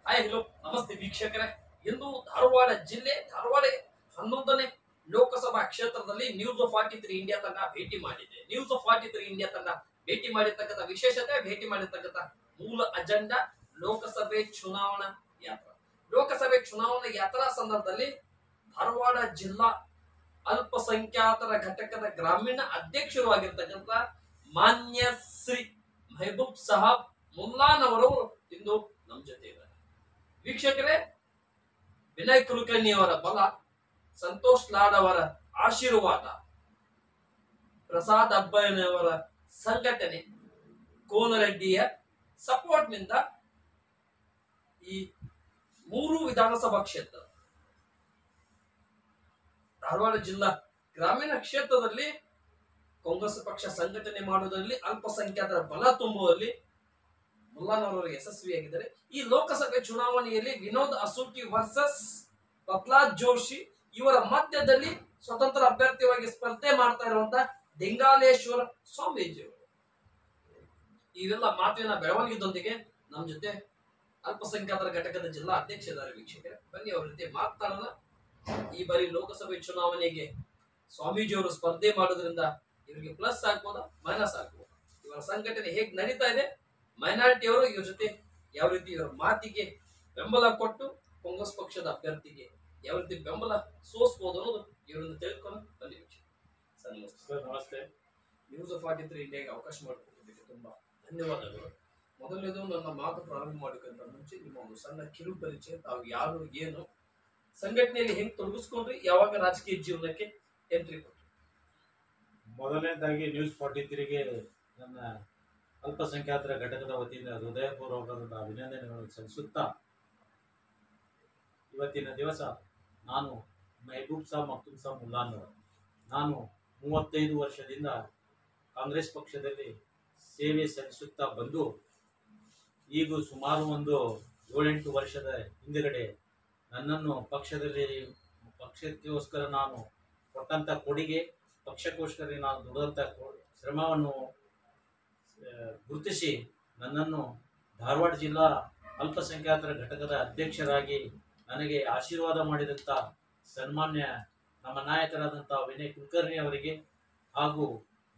Hi hello ನಮಸ್ತೆ ವೀಕ್ಷಕರೇ. ಇಂದು ಧಾರವಾಡ ಜಿಲ್ಲೆ ಧಾರವಾಡ 11ನೇ ಲೋಕಸಭಾ ಕ್ಷೇತ್ರದಲ್ಲಿ ನ್ಯೂಸ್ 43 ಇಂಡಿಯಾ ತಂಡ ಭೇಟಿ ಮಾಡಿದೆ. ನ್ಯೂಸ್ 43 ಇಂಡಿಯಾ ತಂಡ ಭೇಟಿ ಮಾಡಿರ್ತಕ್ಕಂಥ ವಿಶೇಷತೆ, ಭೇಟಿ ಮಾಡಿರ್ತಕ್ಕಂಥ ಮೂಲ ಅಜೆಂಡಾ ಲೋಕಸಭೆ ಚುನಾವಣಾ ಯಾತ್ರಾ. ಲೋಕಸಭೆ ಚುನಾವಣಾ ಯಾತ್ರಾ ಸಂದರ್ಭದಲ್ಲಿ ಧಾರವಾಡ ಜಿಲ್ಲಾ ಅಲ್ಪಸಂಖ್ಯಾತರ ಘಟಕದ ಗ್ರಾಮೀಣ ಅಧ್ಯಕ್ಷರು ಆಗಿರ್ತಕ್ಕಂಥ ಮಾನ್ಯ ಶ್ರೀ ಮೆಹಬೂಬ್ ಸಾಹಬ್ ಮುಲ್ಲಾನವರು ಇಂದು ನಮ್ಮ ಜೊತೆ ಇದ್ದಾರೆ. ವೀಕ್ಷಕರೇ, ವಿನಯ್ ಕುಲಕರ್ಣಿ ಅವರ ಬಲ, ಸಂತೋಷ್ ಲಾಡ್ ಅವರ ಆಶೀರ್ವಾದ, ಪ್ರಸಾದ್ ಅಬ್ಬಯ್ಯನವರ ಸಂಘಟನೆ, ಕೋನರೆಡ್ಡಿಯ ಸಪೋರ್ಟ್ ನಿಂದ ಈ 3 ವಿಧಾನಸಭಾ ಕ್ಷೇತ್ರ ಧಾರವಾಡ ಜಿಲ್ಲಾ ಗ್ರಾಮೀಣ ಕ್ಷೇತ್ರದಲ್ಲಿ ಕಾಂಗ್ರೆಸ್ ಪಕ್ಷ ಸಂಘಟನೆ ಮಾಡುವುದರಲ್ಲಿ, ಅಲ್ಪಸಂಖ್ಯಾತರ ಬಲ ತುಂಬುವಲ್ಲಿ ಮುಲ್ಲಾನವರು ಯಶಸ್ವಿಯಾಗಿದ್ದಾರೆ. ಈ ಲೋಕಸಭೆ ಚುನಾವಣೆಯಲ್ಲಿ ವಿನೋದ್ ಅಸೂಟಿ ವರ್ಸಸ್ ಪ್ರಹ್ಲಾದ್ ಜೋಶಿ ಇವರ ಮಧ್ಯದಲ್ಲಿ ಸ್ವತಂತ್ರ ಅಭ್ಯರ್ಥಿಯಾಗಿ ಸ್ಪರ್ಧೆ ಮಾಡ್ತಾ ಇರುವಂತಹ ದಿಂಗಾಲೇಶ್ವರ ಸ್ವಾಮೀಜಿ ಅವರು. ಇವೆಲ್ಲ ಮಾತಿನ ಬೆಳವಣಿಗೆದೊಂದಿಗೆ ನಮ್ಮ ಜೊತೆ ಅಲ್ಪಸಂಖ್ಯಾತರ ಘಟಕದ ಜಿಲ್ಲಾ ಅಧ್ಯಕ್ಷ ಇದ್ದಾರೆ. ವೀಕ್ಷಕರೇ, ಬನ್ನಿ ಅವರ ಜೊತೆ ಮಾತನಾಡೋಣ. ಈ ಬಾರಿ ಲೋಕಸಭೆ ಚುನಾವಣೆಗೆ ಸ್ವಾಮೀಜಿಯವರು ಸ್ಪರ್ಧೆ ಮಾಡೋದ್ರಿಂದ ಇವರಿಗೆ ಪ್ಲಸ್ ಆಗ್ಬೋದಾ, ಮೈನಸ್ ಆಗ್ಬೋದಾ, ಇವರ ಸಂಘಟನೆ ಹೇಗೆ ನಡೀತಾ ಇದೆ, ಮೈನಾರಿಟಿ ಅವರು ಇವ್ರ ಜೊತೆ ಯಾವ ರೀತಿ ಇವರ ಮಾತಿಗೆ ಬೆಂಬಲ ಕೊಟ್ಟು ಕಾಂಗ್ರೆಸ್ ಪಕ್ಷದ ಅಭ್ಯರ್ಥಿಗೆ ಯಾವ ರೀತಿ ಬೆಂಬಲ ಸೋಸ್ಬೋದು ಅನ್ನೋದು ಇವರನ್ನು ತಿಳ್ಕೊಂಡು ಬನ್ನಿ. ಸರ್ ನಮಸ್ತೆ. ನಮಸ್ತೆ. ನ್ಯೂಸ್ 43 ಇಂಡಿಯಾಗೆ ಅವಕಾಶ ಮಾಡಿಕೊಟ್ಟಿದ್ದಕ್ಕೆ ತುಂಬಾ ಧನ್ಯವಾದಗಳು. ಮೊದಲನೇದು, ನನ್ನ ಮಾತು ಪ್ರಾರಂಭ ಮಾಡೋಕ್ಕಿಂತ ಮುಂಚೆ ನಿಮ್ಮ ಒಂದು ಸಣ್ಣ ಕಿರು ಪರಿಚಯ, ತಾವು ಯಾರು, ಏನು, ಸಂಘಟನೆಯಲ್ಲಿ ಹೆಂಗ್ ತೊಡಗಿಸ್ಕೊಂಡ್ರಿ, ಯಾವಾಗ ರಾಜಕೀಯ ಜೀವನಕ್ಕೆ ಎಂಟ್ರಿ ಕೊಟ್ರಿ? ಮೊದಲನೇದಾಗಿ ನ್ಯೂಸ್ 43ಗೆ ನನ್ನ ಅಲ್ಪಸಂಖ್ಯಾತರ ಘಟಕದ ವತಿಯಿಂದ ಹೃದಯಪೂರ್ವಕವಾದ ಅಭಿನಂದನೆಗಳನ್ನು ಸಲ್ಲಿಸುತ್ತಾ, ಇವತ್ತಿನ ದಿವಸ ನಾನು ಮೆಹಬೂಬ್ ಸಾಹಬ್ ಮಕ್ತೂಮ್ ಸಾಹಬ್ ಮುಲ್ಲಾನವರು, ನಾನು 35 ವರ್ಷದಿಂದ ಕಾಂಗ್ರೆಸ್ ಪಕ್ಷದಲ್ಲಿ ಸೇವೆ ಸಲ್ಲಿಸುತ್ತಾ ಬಂದು ಈಗ ಸುಮಾರು ಒಂದು 7-8 ವರ್ಷದ ಹಿಂದುಗಡೆ ನನ್ನನ್ನು ಪಕ್ಷಕ್ಕೋಸ್ಕರ ನಾನು ಕೊಟ್ಟಂಥ ಕೊಡುಗೆ, ಪಕ್ಷಕ್ಕೋಸ್ಕರ ನಾನು ದುಡಿದಂಥ ಶ್ರಮವನ್ನು ಗುರುತಿಸಿ ನನ್ನನ್ನು ಧಾರವಾಡ ಜಿಲ್ಲಾ ಅಲ್ಪಸಂಖ್ಯಾತರ ಘಟಕದ ಅಧ್ಯಕ್ಷರಾಗಿ ನನಗೆ ಆಶೀರ್ವಾದ ಮಾಡಿದಂಥ ಸನ್ಮಾನ್ಯ ನಮ್ಮ ನಾಯಕರಾದಂಥ ವಿನಯ್ ಕುಲಕರ್ಣಿ ಅವರಿಗೆ, ಹಾಗೂ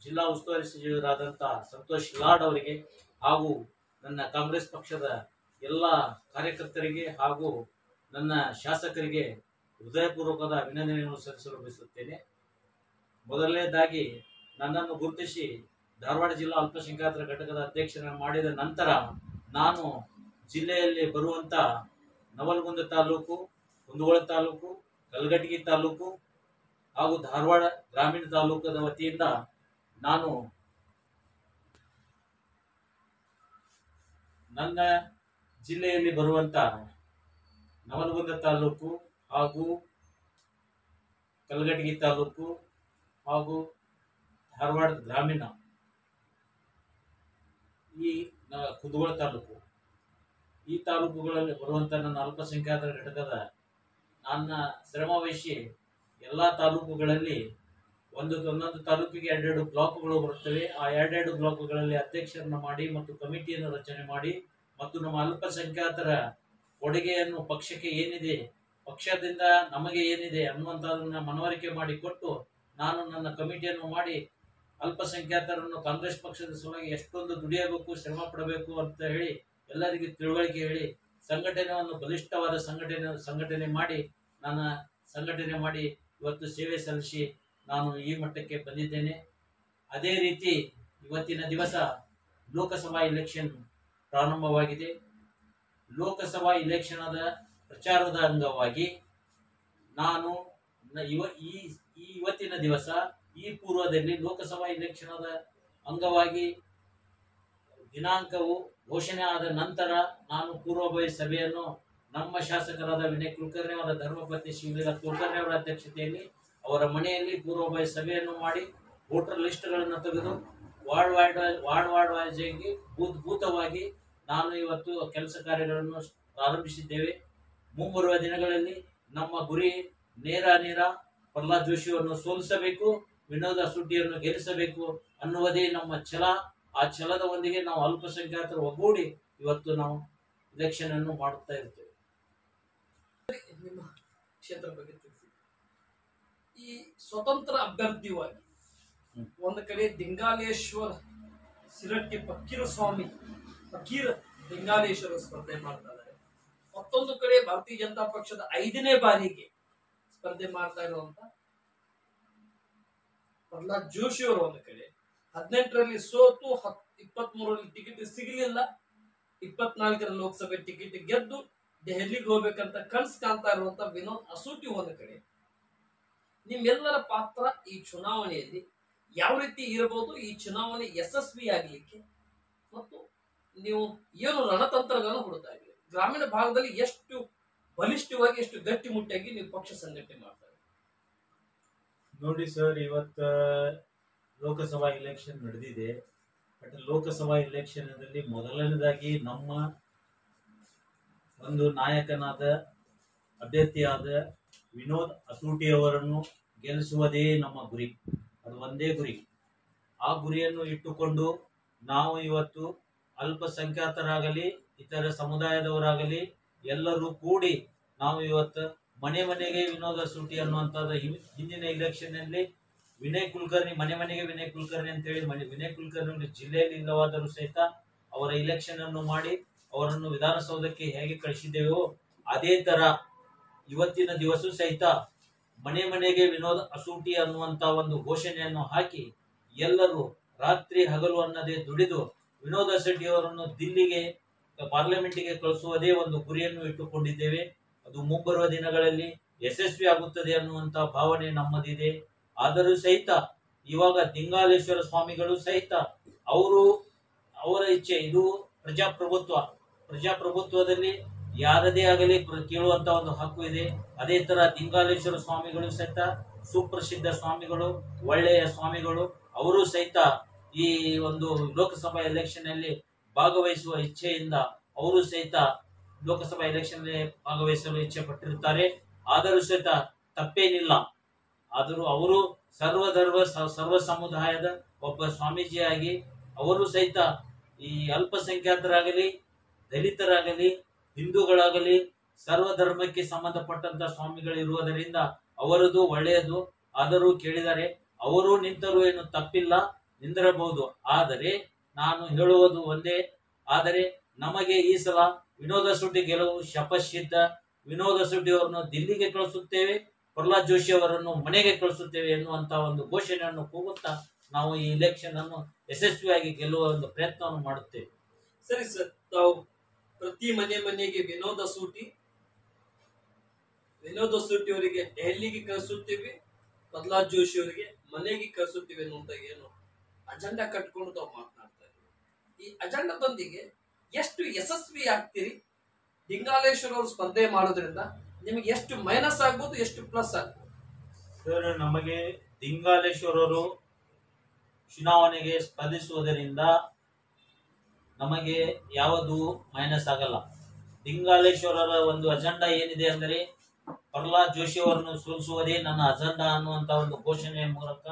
ಜಿಲ್ಲಾ ಉಸ್ತುವಾರಿ ಸಚಿವರಾದಂಥ ಸಂತೋಷ್ ಲಾಡ್ ಅವರಿಗೆ, ಹಾಗೂ ನನ್ನ ಕಾಂಗ್ರೆಸ್ ಪಕ್ಷದ ಎಲ್ಲ ಕಾರ್ಯಕರ್ತರಿಗೆ ಹಾಗೂ ನನ್ನ ಶಾಸಕರಿಗೆ ಹೃದಯಪೂರ್ವಕದ ಅಭಿನಂದನೆಯನ್ನು ಸಲ್ಲಿಸಲು ಬಯಸುತ್ತೇನೆ. ಮೊದಲನೇದಾಗಿ ನನ್ನನ್ನು ಗುರುತಿಸಿ ಧಾರವಾಡ ಜಿಲ್ಲಾ ಅಲ್ಪಸಂಖ್ಯಾತರ ಘಟಕದ ಅಧ್ಯಕ್ಷರ ಮಾಡಿದ ನಂತರ ನಾನು ಜಿಲ್ಲೆಯಲ್ಲಿ ಬರುವಂಥ ನವಲಗುಂದ ತಾಲೂಕು, ಕುಂದಗೋಳ ತಾಲೂಕು, ಕಲಘಟಗಿ ತಾಲೂಕು ಹಾಗೂ ಧಾರವಾಡ ಗ್ರಾಮೀಣ ತಾಲೂಕದ ವತಿಯಿಂದ ನಾನು ನನ್ನ ಜಿಲ್ಲೆಯಲ್ಲಿ ಬರುವಂಥ ನವಲಗುಂದ ತಾಲೂಕು ಹಾಗೂ ಕಲಘಟಗಿ ತಾಲೂಕು ಹಾಗೂ ಧಾರವಾಡ ಗ್ರಾಮೀಣ, ಈ ಕುಂದಗೋಳ ತಾಲೂಕು, ಈ ತಾಲೂಕುಗಳಲ್ಲಿ ಬರುವಂಥ ನನ್ನ ಅಲ್ಪಸಂಖ್ಯಾತರ ಘಟಕದ ನನ್ನ ಶ್ರಮವಹಿಸಿ ಎಲ್ಲ ತಾಲೂಕುಗಳಲ್ಲಿ ಒಂದೊಂದು ತಾಲೂಕಿಗೆ 2 ಬ್ಲಾಕ್ಗಳು ಬರುತ್ತವೆ. ಆ 2 ಬ್ಲಾಕ್ಗಳಲ್ಲಿ ಅಧ್ಯಕ್ಷರನ್ನು ಮಾಡಿ ಮತ್ತು ಕಮಿಟಿಯನ್ನು ರಚನೆ ಮಾಡಿ ಮತ್ತು ನಮ್ಮ ಅಲ್ಪಸಂಖ್ಯಾತರ ಕೊಡುಗೆಯನ್ನು ಪಕ್ಷಕ್ಕೆ ಏನಿದೆ, ಪಕ್ಷದಿಂದ ನಮಗೆ ಏನಿದೆ ಅನ್ನುವಂಥದ್ದನ್ನು ಮನವರಿಕೆ ಮಾಡಿಕೊಟ್ಟು ನಾನು ನನ್ನ ಕಮಿಟಿಯನ್ನು ಮಾಡಿ ಅಲ್ಪಸಂಖ್ಯಾತರನ್ನು ಕಾಂಗ್ರೆಸ್ ಪಕ್ಷದ ಸಲುವಾಗಿ ಎಷ್ಟೊಂದು ದುಡಿಯಬೇಕು, ಶ್ರಮ ಪಡಬೇಕು ಅಂತ ಹೇಳಿ ಎಲ್ಲರಿಗೂ ತಿಳುವಳಿಕೆ ಹೇಳಿ ಸಂಘಟನೆಯನ್ನು ಬಲಿಷ್ಠವಾದ ಸಂಘಟನೆ ಮಾಡಿ ನನ್ನ ಸಂಘಟನೆ ಮಾಡಿ ಇವತ್ತು ಸೇವೆ ಸಲ್ಲಿಸಿ ನಾನು ಈ ಮಟ್ಟಕ್ಕೆ ಬಂದಿದ್ದೇನೆ. ಅದೇ ರೀತಿ ಇವತ್ತಿನ ದಿವಸ ಲೋಕಸಭಾ ಇಲೆಕ್ಷನ್ ಪ್ರಾರಂಭವಾಗಿದೆ. ಲೋಕಸಭಾ ಇಲೆಕ್ಷನದ ಪ್ರಚಾರದ ಅಂಗವಾಗಿ ನಾನು ಇವತ್ತಿನ ದಿವಸ ಈ ಪೂರ್ವದಲ್ಲಿ ಲೋಕಸಭಾ ಇಲೆಕ್ಷನದ ಅಂಗವಾಗಿ ದಿನಾಂಕವು ಘೋಷಣೆ ಆದ ನಂತರ ನಾನು ಪೂರ್ವಭಾವಿ ಸಭೆಯನ್ನು ನಮ್ಮ ಶಾಸಕರಾದ ವಿನಯ್ ಕುಲಕರ್ಣಿ ಅವರ ಧರ್ಮಪತ್ನಿ ಶಿವಲಿಂಗ ಕುಲಕರ್ಣಿ ಅವರ ಅಧ್ಯಕ್ಷತೆಯಲ್ಲಿ ಅವರ ಮನೆಯಲ್ಲಿ ಪೂರ್ವಭಾವಿ ಸಭೆಯನ್ನು ಮಾಡಿ ವೋಟರ್ ಲಿಸ್ಟ್ಗಳನ್ನು ತೆಗೆದು ವಾರ್ಡ್ ವೈಸ್ ಆಗಿ ಬೂತವಾಗಿ ನಾನು ಇವತ್ತು ಕೆಲಸ ಕಾರ್ಯಗಳನ್ನು ಪ್ರಾರಂಭಿಸಿದ್ದೇವೆ. ಮುಂಬರುವ ದಿನಗಳಲ್ಲಿ ನಮ್ಮ ಗುರಿ ನೇರ ಪ್ರಹ್ಲಾದ್ ಜೋಶಿಯನ್ನು ಸೋಲಿಸಬೇಕು, ವಿನೋದ್ ಅಸೂಟಿಯನ್ನು ಗೆಲ್ಲಿಸಬೇಕು ಅನ್ನುವುದೇ ನಮ್ಮ ಛಲ. ಆ ಛಲದ ಒಂದಿಗೆ ನಾವು ಅಲ್ಪಸಂಖ್ಯಾತರು ಒಗ್ಗೂಡಿ ಇವತ್ತು ನಾವು ಎಲೆಕ್ಷನ್ ಅನ್ನು ಮಾಡುತ್ತಾ ಇರ್ತೇವೆ. ನಿಮ್ಮ ಕ್ಷೇತ್ರ ಬಗ್ಗೆ ತಿಳಿಸಿ. ಈ ಸ್ವತಂತ್ರ ಅಭ್ಯರ್ಥಿಯಾಗಿ ಒಂದು ಕಡೆ ದಿಂಗಾಲೇಶ್ವರ ಸಿರಟ್ಟಿ ಫಕೀರ್ ದಿಂಗಾಲೇಶ್ವರ ಸ್ಪರ್ಧೆ ಮಾಡ್ತಾ ಇದ್ದಾರೆ. ಮತ್ತೊಂದು ಕಡೆ ಭಾರತೀಯ ಜನತಾ ಪಕ್ಷದ 5ನೇ ಬಾರಿಗೆ ಸ್ಪರ್ಧೆ ಮಾಡ್ತಾ ಇರುವಂತ ಪ್ರಹ್ಲಾದ್ ಜೋಶಿ ಅವರು ಒಂದು ಕಡೆ 18ರಲ್ಲಿ ಸೋತು 23ರಲ್ಲಿ ಟಿಕೆಟ್ ಸಿಗಲಿಲ್ಲ, 24ರ ಲೋಕಸಭೆ ಟಿಕೆಟ್ ಗೆದ್ದು ದೆಹಲಿಗೆ ಹೋಗ್ಬೇಕಂತ ಕನಸು ಕಾಣ್ತಾ ಇರುವಂತ ವಿನೋದ್ ಅಸೂಟಿ ಒಂದು ಕಡೆ. ನಿಮ್ಮೆಲ್ಲರ ಪಾತ್ರ ಈ ಚುನಾವಣೆಯಲ್ಲಿ ಯಾವ ರೀತಿ ಇರಬಹುದು? ಈ ಚುನಾವಣೆ ಯಶಸ್ವಿ ಆಗಲಿಕ್ಕೆ ಮತ್ತು ನೀವು ಏನು ರಣತಂತ್ರಗಳನ್ನು ಹುಡುಕ್ತಾ ಇದ್ದೀರಿ? ಗ್ರಾಮೀಣ ಭಾಗದಲ್ಲಿ ಎಷ್ಟು ಬಲಿಷ್ಠವಾಗಿ, ಎಷ್ಟು ಗಟ್ಟಿಮುಟ್ಟಾಗಿ ನೀವು ಪಕ್ಷ ಸಂಘಟನೆ ಮಾಡ್ತಾರೆ? ನೋಡಿ ಸರ್, ಇವತ್ತ ಲೋಕಸಭಾ ಇಲೆಕ್ಷನ್ ನಡೆದಿದೆ. ಬಟ್ ಲೋಕಸಭಾ ಇಲೆಕ್ಷನ್ ನಲ್ಲಿ ಮೊದಲನೇದಾಗಿ ನಮ್ಮ ಒಂದು ನಾಯಕನಾದ ಅಭ್ಯರ್ಥಿಯಾದ ವಿನೋದ್ ಅಸೂಟಿ ಅವರನ್ನು ಗೆಲ್ಲಿಸುವುದೇ ನಮ್ಮ ಗುರಿ. ಅದು ಒಂದೇ ಗುರಿ. ಆ ಗುರಿಯನ್ನು ಇಟ್ಟುಕೊಂಡು ನಾವು ಇವತ್ತು ಅಲ್ಪಸಂಖ್ಯಾತರಾಗಲಿ ಇತರ ಸಮುದಾಯದವರಾಗಲಿ ಎಲ್ಲರೂ ಕೂಡಿ ನಾವು ಇವತ್ತು ಮನೆ ಮನೆಗೆ ವಿನೋದ್ ಅಸೂಟಿ ಅನ್ನುವಂಥದ್ದು ಹಿಂದಿನ ಇಲೆಕ್ಷನ್ ನಲ್ಲಿ ವಿನಯ್ ಕುಲಕರ್ಣಿ ಮನೆಗೆ ವಿನಯ್ ಕುಲಕರ್ಣಿ ಅಂತೇಳಿ ವಿನಯ್ ಕುಲಕರ್ಣಿ ಜಿಲ್ಲೆಯಲ್ಲಿ ಇಲ್ಲವಾದರೂ ಸಹಿತ ಅವರ ಇಲೆಕ್ಷನ್ ಅನ್ನು ಮಾಡಿ ಅವರನ್ನು ವಿಧಾನಸೌಧಕ್ಕೆ ಹೇಗೆ ಕಳಿಸಿದ್ದೇವೋ ಅದೇ ತರ ಇವತ್ತಿನ ದಿವಸ ಸಹಿತ ಮನೆಗೆ ವಿನೋದ್ ಅಸೂಟಿ ಅನ್ನುವಂತ ಒಂದು ಘೋಷಣೆಯನ್ನು ಹಾಕಿ ಎಲ್ಲರೂ ರಾತ್ರಿ ಹಗಲು ಅನ್ನದೇ ದುಡಿದು ವಿನೋದ್ ಅಸೂಟಿ ಅವರನ್ನು ದಿಲ್ಲಿಗೆ ಪಾರ್ಲಿಮೆಂಟ್ಗೆ ಕಳಿಸುವುದೇ ಒಂದು ಗುರಿಯನ್ನು ಇಟ್ಟುಕೊಂಡಿದ್ದೇವೆ. ಅದು ಮುಂಬರುವ ದಿನಗಳಲ್ಲಿ ಯಶಸ್ವಿ ಆಗುತ್ತದೆ ಅನ್ನುವಂತ ಭಾವನೆ ನಮ್ಮದಿದೆ. ಆದರೂ ಸಹಿತ ಇವಾಗ ದಿಂಗಾಲೇಶ್ವರ ಸ್ವಾಮಿಗಳು ಸಹಿತ ಅವರ ಇಚ್ಛೆ. ಇದು ಪ್ರಜಾಪ್ರಭುತ್ವದಲ್ಲಿ ಯಾರದೇ ಆಗಲಿ ಕೇಳುವಂತ ಒಂದು ಹಕ್ಕು ಇದೆ. ಅದೇ ತರ ದಿಂಗಾಲೇಶ್ವರ ಸ್ವಾಮಿಗಳು ಸಹಿತ ಸುಪ್ರಸಿದ್ಧ ಸ್ವಾಮಿಗಳು, ಒಳ್ಳೆಯ ಸ್ವಾಮಿಗಳು. ಅವರು ಸಹಿತ ಈ ಒಂದು ಲೋಕಸಭಾ ಎಲೆಕ್ಷನ್ ಅಲ್ಲಿ ಭಾಗವಹಿಸುವ ಇಚ್ಛೆಯಿಂದ ಅವರು ಸಹಿತ ಲೋಕಸಭಾ ಎಲೆಕ್ಷನ್ ಭಾಗವಹಿಸಲು ಇಚ್ಛೆ ಪಟ್ಟಿರುತ್ತಾರೆ. ಆದರೂ ಸಹಿತ ತಪ್ಪೇನಿಲ್ಲ. ಆದರೂ ಅವರು ಸರ್ವ ಸಮುದಾಯದ ಒಬ್ಬ ಸ್ವಾಮೀಜಿಯಾಗಿ ಅವರು ಸಹಿತ ಈ ಅಲ್ಪಸಂಖ್ಯಾತರಾಗಲಿ, ದಲಿತರಾಗಲಿ, ಹಿಂದೂಗಳಾಗಲಿ ಸರ್ವ ಧರ್ಮಕ್ಕೆ ಸಂಬಂಧಪಟ್ಟಂತ ಸ್ವಾಮಿಗಳಿರುವುದರಿಂದ ಅವರದು ಒಳ್ಳೆಯದು. ಆದರೂ ಕೇಳಿದರೆ ಅವರು ನಿಂತರೂ ಏನು ತಪ್ಪಿಲ್ಲ, ನಿಂದಿರಬಹುದು. ಆದರೆ ನಾನು ಹೇಳುವುದು ಒಂದೇ, ಆದರೆ ನಮಗೆ ಈ ಸಲ ವಿನೋದ್ ಅಸೂಟಿ ಗೆಲುವು ಶಪಥಸಿದ್ಧ. ವಿನೋದ್ ಅಸೂಟಿ ಅವರನ್ನು ದಿಲ್ಲಿಗೆ ಕಳಿಸುತ್ತೇವೆ, ಪ್ರಹ್ಲಾದ್ ಜೋಶಿ ಅವರನ್ನು ಮನೆಗೆ ಕಳಿಸುತ್ತೇವೆ ಎನ್ನುವಂತ ಒಂದು ಘೋಷಣೆಯನ್ನು ಕೂಗುತ್ತಾ ನಾವು ಈ ಇಲೆಕ್ಷನ್ ಅನ್ನು ಯಶಸ್ವಿಯಾಗಿ ಗೆಲ್ಲುವ ಒಂದು ಪ್ರಯತ್ನವನ್ನು ಮಾಡುತ್ತೇವೆ. ಸರಿ ಸರ್, ತಾವು ಪ್ರತಿ ಮನೆಗೆ ವಿನೋದ್ ಅಸೂಟಿ ಅವರಿಗೆ ದೆಹಲಿಗೆ ಕಳಿಸುತ್ತೇವೆ, ಪ್ರಹ್ಲಾದ್ ಜೋಶಿ ಅವರಿಗೆ ಮನೆಗೆ ಕಳಿಸುತ್ತೇವೆ ಅನ್ನುವಂತ ಏನು ಅಜೆಂಡಾ ಕಟ್ಕೊಂಡು ತಾವು ಮಾತನಾಡ್ತಾ ಇದ್ದೀವಿ. ಈ ಅಜೆಂಡಾದೊಂದಿಗೆ ಎಷ್ಟು ಯಶಸ್ವಿ ಆಗ್ತೀರಿ? ದಿಂಗಾಲೇಶ್ವರ ಅವರು ಸ್ಪರ್ಧೆ ಮಾಡೋದ್ರಿಂದ ನಿಮಗೆ ಎಷ್ಟು ಮೈನಸ್ ಆಗ್ಬೋದು, ಎಷ್ಟು ಪ್ಲಸ್ ಆಗ್ಬೋದು? ಸರ್, ನಮಗೆ ದಿಂಗಾಲೇಶ್ವರರು ಚುನಾವಣೆಗೆ ಸ್ಪರ್ಧಿಸುವುದರಿಂದ ನಮಗೆ ಯಾವುದು ಮೈನಸ್ ಆಗಲ್ಲ. ದಿಂಗಾಲೇಶ್ವರರ ಒಂದು ಅಜೆಂಡಾ ಏನಿದೆ ಅಂದರೆ ಪ್ರಹ್ಲಾದ್ ಜೋಶಿ ಅವರನ್ನು ಸೋಲಿಸುವುದೇ ನನ್ನ ಅಜೆಂಡಾ ಅನ್ನುವಂತ ಒಂದು ಘೋಷಣೆಯ ಮೂಲಕ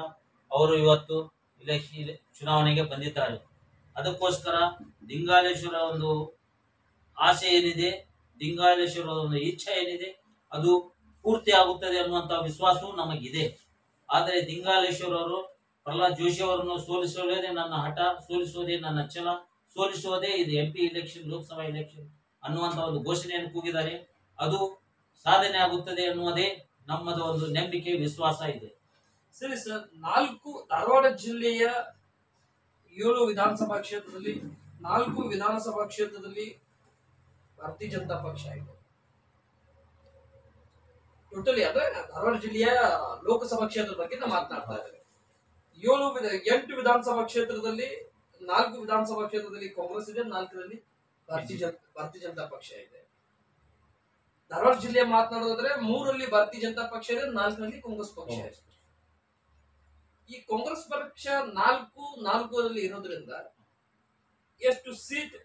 ಅವರು ಇವತ್ತು ಚುನಾವಣೆಗೆ ಬಂದಿದ್ದಾರೆ. ಅದಕ್ಕೋಸ್ಕರ ದಿಂಗಾಲೇಶ್ವರ ಒಂದು ಆಸೆ ಏನಿದೆ, ದಿಂಗಾಲೇಶ್ವರ ಒಂದು ಇಚ್ಛೆ ಏನಿದೆ ಅದು ಪೂರ್ತಿ ಆಗುತ್ತದೆ ಅನ್ನುವಂತ ವಿಶ್ವಾಸವೂ ನಮಗಿದೆ. ಆದರೆ ದಿಂಗಾಲೇಶ್ವರ ಅವರು ಪ್ರಹ್ಲಾದ್ ಜೋಶಿ ಅವರನ್ನು ಸೋಲಿಸುವುದೇ ನನ್ನ ಹಠ, ಸೋಲಿಸುವುದೇ ನನ್ನ ಛಲ, ಸೋಲಿಸುವುದೇ ಇದು MP ಇಲೆಕ್ಷನ್, ಲೋಕಸಭಾ ಇಲೆಕ್ಷನ್ ಅನ್ನುವಂತ ಒಂದು ಘೋಷಣೆಯನ್ನು ಕೂಗಿದ್ದಾರೆ. ಅದು ಸಾಧನೆ ಆಗುತ್ತದೆ ಅನ್ನುವುದೇ ನಮ್ಮದು ಒಂದು ನಂಬಿಕೆ, ವಿಶ್ವಾಸ ಇದೆ. ಸರಿ ಸರ್, ಧಾರವಾಡ ಜಿಲ್ಲೆಯ 7 ವಿಧಾನಸಭಾ ಕ್ಷೇತ್ರದಲ್ಲಿ 4 ವಿಧಾನಸಭಾ ಕ್ಷೇತ್ರದಲ್ಲಿ ಭಾರತೀಯ ಜನತಾ ಪಕ್ಷ ಇದೆ. ಟೋಟಲಿ ಅಂದ್ರೆ ಧಾರವಾಡ ಜಿಲ್ಲೆಯ ಲೋಕಸಭಾ ಕ್ಷೇತ್ರದ ಬಗ್ಗೆ ನಾವು ಮಾತನಾಡ್ತಾ ಇದ್ದೇವೆ. 8 ವಿಧಾನಸಭಾ ಕ್ಷೇತ್ರದಲ್ಲಿ 4 ವಿಧಾನಸಭಾ ಕ್ಷೇತ್ರದಲ್ಲಿ ಕಾಂಗ್ರೆಸ್ ಇದೆ, 4ರಲ್ಲಿ ಭಾರತೀಯ ಜನತಾ ಪಕ್ಷ ಇದೆ. ಧಾರವಾಡ ಜಿಲ್ಲೆ ಮಾತನಾಡೋದಾದ್ರೆ 3ರಲ್ಲಿ ಭಾರತೀಯ ಜನತಾ ಪಕ್ಷ ಇದೆ, 4ರಲ್ಲಿ ಕಾಂಗ್ರೆಸ್ ಪಕ್ಷ ಇದೆ. ಈ ಕಾಂಗ್ರೆಸ್ ಪಕ್ಷ 4ರಲ್ಲಿ ಇರೋದ್ರಿಂದ ಎಷ್ಟು ಸೀಟ್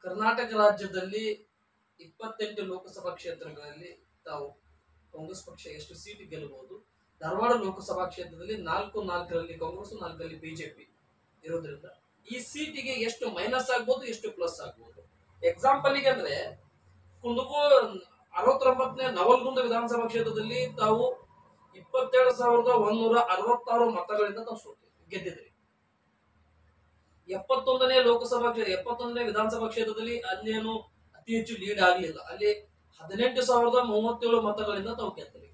ಕರ್ನಾಟಕ ರಾಜ್ಯದಲ್ಲಿ 28 ಲೋಕಸಭಾ ಕ್ಷೇತ್ರಗಳಲ್ಲಿ ತಾವು ಕಾಂಗ್ರೆಸ್ ಪಕ್ಷ ಎಷ್ಟು ಸೀಟ್ ಗೆಲ್ಲಬಹುದು? ಧಾರವಾಡ ಲೋಕಸಭಾ ಕ್ಷೇತ್ರದಲ್ಲಿ 4ರಲ್ಲಿ ಕಾಂಗ್ರೆಸ್, 4ರಲ್ಲಿ ಬಿಜೆಪಿ ಇರೋದ್ರಿಂದ ಈ ಸೀಟಿಗೆ ಎಷ್ಟು ಮೈನಸ್ ಆಗ್ಬೋದು, ಎಷ್ಟು ಪ್ಲಸ್ ಆಗ್ಬೋದು. ಎಕ್ಸಾಂಪಲ್ ಗೆ ಅಂದ್ರೆ ಕುಂದಗೋಳ 69ನೇ ನವಲಗುಂದ ವಿಧಾನಸಭಾ ಕ್ಷೇತ್ರದಲ್ಲಿ ತಾವು 27,166 ಮತಗಳಿಂದ ತಾವು ಗೆದ್ದಿದ್ರಿ. 71ನೇ ಲೋಕಸಭಾ 71ನೇ ವಿಧಾನಸಭಾ ಕ್ಷೇತ್ರದಲ್ಲಿ ಅಲ್ಲೇನು ಅತಿ ಹೆಚ್ಚು ಲೀಡ್ ಆಗ್ಲಿಲ್ಲ. ಅಲ್ಲಿ 18,037 ಮತಗಳಿಂದ ತಾವು ಗೆದ್ದಿರಿ.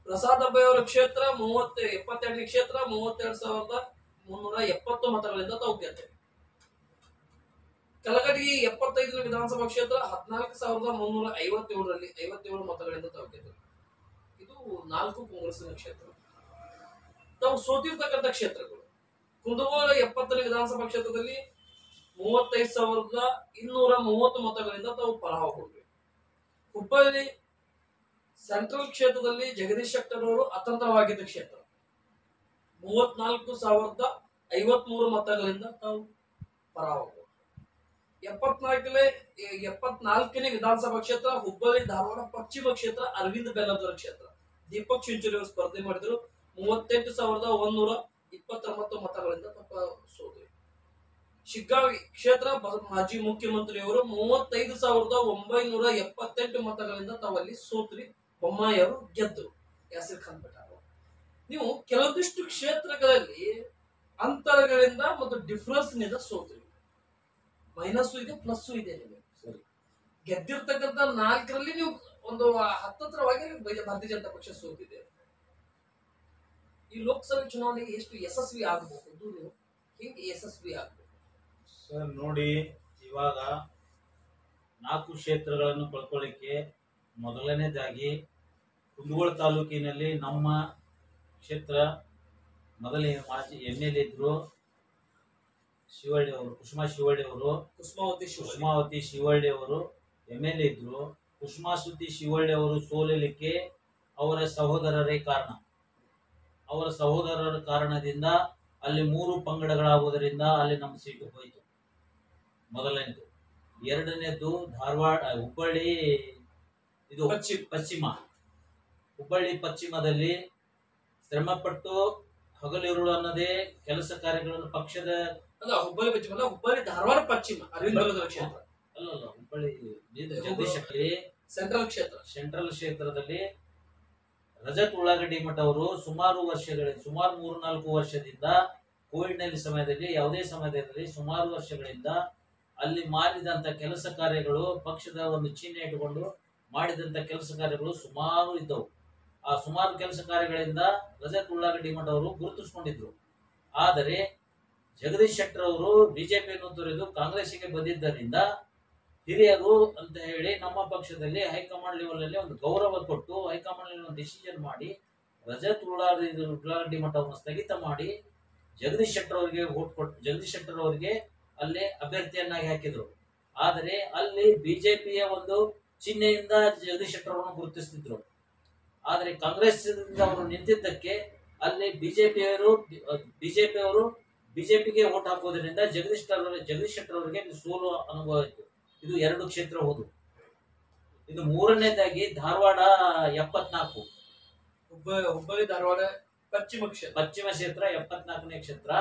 ಪ್ರಸಾದ್ ಅಬ್ಬಾಯಿ ಅವರ ಕ್ಷೇತ್ರ 72ನೇ ಕ್ಷೇತ್ರ 32,370 ಮತಗಳಿಂದ ತಾವು ಗೆದ್ದಿರಿ. ಕಲಘಟಗಿ 75ನೇ ವಿಧಾನಸಭಾ ಕ್ಷೇತ್ರ 14,357ರಲ್ಲಿ 57 ಮತಗಳಿಂದ ತಾವು ಗೆದ್ದಿರಿ. ಇದು 4 ಕಾಂಗ್ರೆಸ್ನ ಕ್ಷೇತ್ರ. ತಾವು ಸೋತಿರ್ತಕ್ಕಂಥ ಕ್ಷೇತ್ರಗಳು ಕುಂದಗೋಳ 70ನೇ ವಿಧಾನಸಭಾ ಕ್ಷೇತ್ರದಲ್ಲಿ 35,230 ಮತಗಳಿಂದ ತಾವು ಪರಾಭವಗೊಂಡ್ರಿ. ಹುಬ್ಬಳ್ಳಿ ಸೆಂಟ್ರಲ್ ಕ್ಷೇತ್ರದಲ್ಲಿ ಜಗದೀಶ್ ಶೆಟ್ಟರ್ ಅವರು ಅತಂತ್ರವಾಗಿದ್ದ ಕ್ಷೇತ್ರ 34,053 ಮತಗಳಿಂದ ತಾವು ಪರಾಭವಗೊಂಡ್ರು. 74ನೇ ವಿಧಾನಸಭಾ ಕ್ಷೇತ್ರ ಹುಬ್ಬಳ್ಳಿ ಧಾರವಾಡ ಪಶ್ಚಿಮ ಕ್ಷೇತ್ರ ಅರವಿಂದ್ ಬೆಲ್ಲದವರ ಕ್ಷೇತ್ರ. ದೀಪಕ್ ಚಿಂಚೋಳಿ ಅವರು ಸ್ಪರ್ಧೆ ಮಾಡಿದ್ರು. 38,129 ಮತಗಳಿಂದ ಸೋತ್ರಿ. ಶಿಗ್ಗಾವಿ ಕ್ಷೇತ್ರ ಮಾಜಿ ಮುಖ್ಯಮಂತ್ರಿಯವರು 35,978 ಮತಗಳಿಂದ ತಾವಲ್ಲಿ ಸೋತ್ರಿ. ಬೊಮ್ಮಾಯಿ ಅವರು ಗೆದ್ದರು. ಯಾಸಿರ್ ಖಾನ್ ಪಠಾಣ್. ನೀವು ಕೆಲವೊಂದಿಷ್ಟು ಕ್ಷೇತ್ರಗಳಲ್ಲಿ ಅಂತರಗಳಿಂದ ಮತ್ತು ಡಿಫರೆನ್ಸ್ ನಿಂದ ಸೋತ್ರಿ. ಮೈನಸ್ ಇದೆ, ಪ್ಲಸ್ ಇದೆ. ನಿಮಗೆ ಗೆದ್ದಿರ್ತಕ್ಕಂಥ 4ರಲ್ಲಿ ನೀವು ಒಂದು 10 ಭಾರತೀಯ ಜನತಾ ಪಕ್ಷ ಸೋತಿದೆ. ಈ ಲೋಕಸಭೆ ಚುನಾವಣೆಗೆ ಎಷ್ಟು ಯಶಸ್ವಿ ಆಗಬಹುದು, ನೀವು ಹೇಗೆ ಯಶಸ್ವಿ ಆಗಬಹುದು ಸರ್? ನೋಡಿ, ಇವಾಗ 4 ಕ್ಷೇತ್ರಗಳನ್ನು ಕಳ್ಕೊಳ್ಳಿಕ್ಕೆ ಮೊದಲನೇದಾಗಿ ಕುಂದಗೋಳ ತಾಲೂಕಿನಲ್ಲಿ ನಮ್ಮ ಕ್ಷೇತ್ರ ಮೊದಲೇ ಮಾಜಿ MLA ಇದ್ರು ಶಿವಳ್ಳಿ ಅವರು, ಕುಸುಮಾವತಿ ಶಿವಳ್ಳಿ ಅವರು MLA ಇದ್ರು. ಕುಸುಮಾವತಿ ಶಿವಳ್ಳಿ ಅವರು ಸೋಲಲಿಕ್ಕೆ ಅವರ ಸಹೋದರರೇ ಕಾರಣ. ಅವರ ಸಹೋದರರ ಕಾರಣದಿಂದ ಅಲ್ಲಿ 3 ಪಂಗಡಗಳಾಗುವುದರಿಂದ ಅಲ್ಲಿ ನಮ್ಮ ಸೀಟು ಹೋಯಿತು. ಮೊದಲನೇದು. ಎರಡನೇದು ಧಾರವಾಡ ಹುಬ್ಬಳ್ಳಿ ಇದು ಪಶ್ಚಿಮ. ಹುಬ್ಬಳ್ಳಿ ಪಶ್ಚಿಮದಲ್ಲಿ ಶ್ರಮಪಟ್ಟು ಹಗಲಿರುಳು ಅನ್ನದೇ ಕೆಲಸ ಕಾರ್ಯಗಳನ್ನು ಪಕ್ಷದ ಹುಬ್ಬಳ್ಳಿ ಪಶ್ಚಿಮ ಅಲ್ಲ, ಹುಬ್ಬಳ್ಳಿ ಧಾರವಾಡ ಪಶ್ಚಿಮ ಅರವಿಂದ ಕ್ಷೇತ್ರ ಅಲ್ಲಲ್ಲ, ಹುಬ್ಬಳ್ಳಿ ಜಗದೀಶ್ ಸೆಂಟ್ರಲ್ ಕ್ಷೇತ್ರದಲ್ಲಿ ರಜತ್ ಉಳ್ಳಾಗಡ್ಡಿ ಮಠ ಅವರು ಸುಮಾರು 3-4 ವರ್ಷದಿಂದ ಕೋವಿಡ್ ಸಮಯದಲ್ಲಿ ಯಾವುದೇ ಸಮಯದಲ್ಲಿ ಸುಮಾರು ವರ್ಷಗಳಿಂದ ಅಲ್ಲಿ ಮಾಡಿದಂತ ಕೆಲಸ ಕಾರ್ಯಗಳು, ಪಕ್ಷದ ಒಂದು ಚಿಹ್ನೆ ಇಟ್ಟುಕೊಂಡು ಮಾಡಿದಂತ ಕೆಲಸ ಕಾರ್ಯಗಳು ಸುಮಾರು ಇದ್ದವು. ಆ ಸುಮಾರು ಕೆಲಸ ಕಾರ್ಯಗಳಿಂದ ರಜತ್ ಉಳ್ಳಾಗಡ್ಡಿ ಮಠ ಅವರು ಗುರುತಿಸಿಕೊಂಡಿದ್ರು. ಆದರೆ ಜಗದೀಶ್ ಶೆಟ್ಟರ್ ಅವರು ಬಿಜೆಪಿಯನ್ನು ತೊರೆದು ಕಾಂಗ್ರೆಸ್ಸಿಗೆ ಬಂದಿದ್ದರಿಂದ ಹಿರಿಯರು ಅಂತ ಹೇಳಿ ನಮ್ಮ ಪಕ್ಷದಲ್ಲಿ ಹೈಕಮಾಂಡ್ ಲೆವೆಲ್ ಅಲ್ಲಿ ಒಂದು ಗೌರವ ಕೊಟ್ಟು ಹೈಕಮಾಂಡ್ ಲೆವೆಲ್ ಡಿಸಿಷನ್ ಮಾಡಿ ರಜತ್ ಉಳ್ಳಾಗಡ್ಡಿ ಮಠವನ್ನು ಸ್ಥಗಿತ ಮಾಡಿ ಜಗದೀಶ್ ಶೆಟ್ಟರ್ ಅವರಿಗೆ ವೋಟ್ ಕೊಟ್ಟು ಜಗದೀಶ್ ಶೆಟ್ಟರ್ ಅವರಿಗೆ ಅಲ್ಲಿ ಅಭ್ಯರ್ಥಿಯನ್ನಾಗಿ ಹಾಕಿದ್ರು. ಆದರೆ ಅಲ್ಲಿ ಬಿಜೆಪಿಯ ಒಂದು ಚಿಹ್ನೆಯಿಂದ ಜಗದೀಶ್ ಶೆಟ್ಟರ್ ಅವರನ್ನು ಗುರುತಿಸ್ತಿದ್ರು. ಆದರೆ ಕಾಂಗ್ರೆಸ್ ಅವರು ನಿಂತಿದ್ದಕ್ಕೆ ಅಲ್ಲಿ ಬಿಜೆಪಿಗೆ ವೋಟ್ ಹಾಕೋದ್ರಿಂದ ಜಗದೀಶ್ ಶೆಟ್ಟರ್ ಅವರಿಗೆ ಸೋಲು ಅನುಭವ ಆಯಿತು. ಇದು 2 ಕ್ಷೇತ್ರ ಹೋದು. ಇದು ಮೂರನೇದಾಗಿ ಧಾರವಾಡ 74 ಹುಬ್ಬಳ್ಳಿ ಧಾರವಾಡ ಪಶ್ಚಿಮ ಕ್ಷೇತ್ರ 74ನೇ ಕ್ಷೇತ್ರ.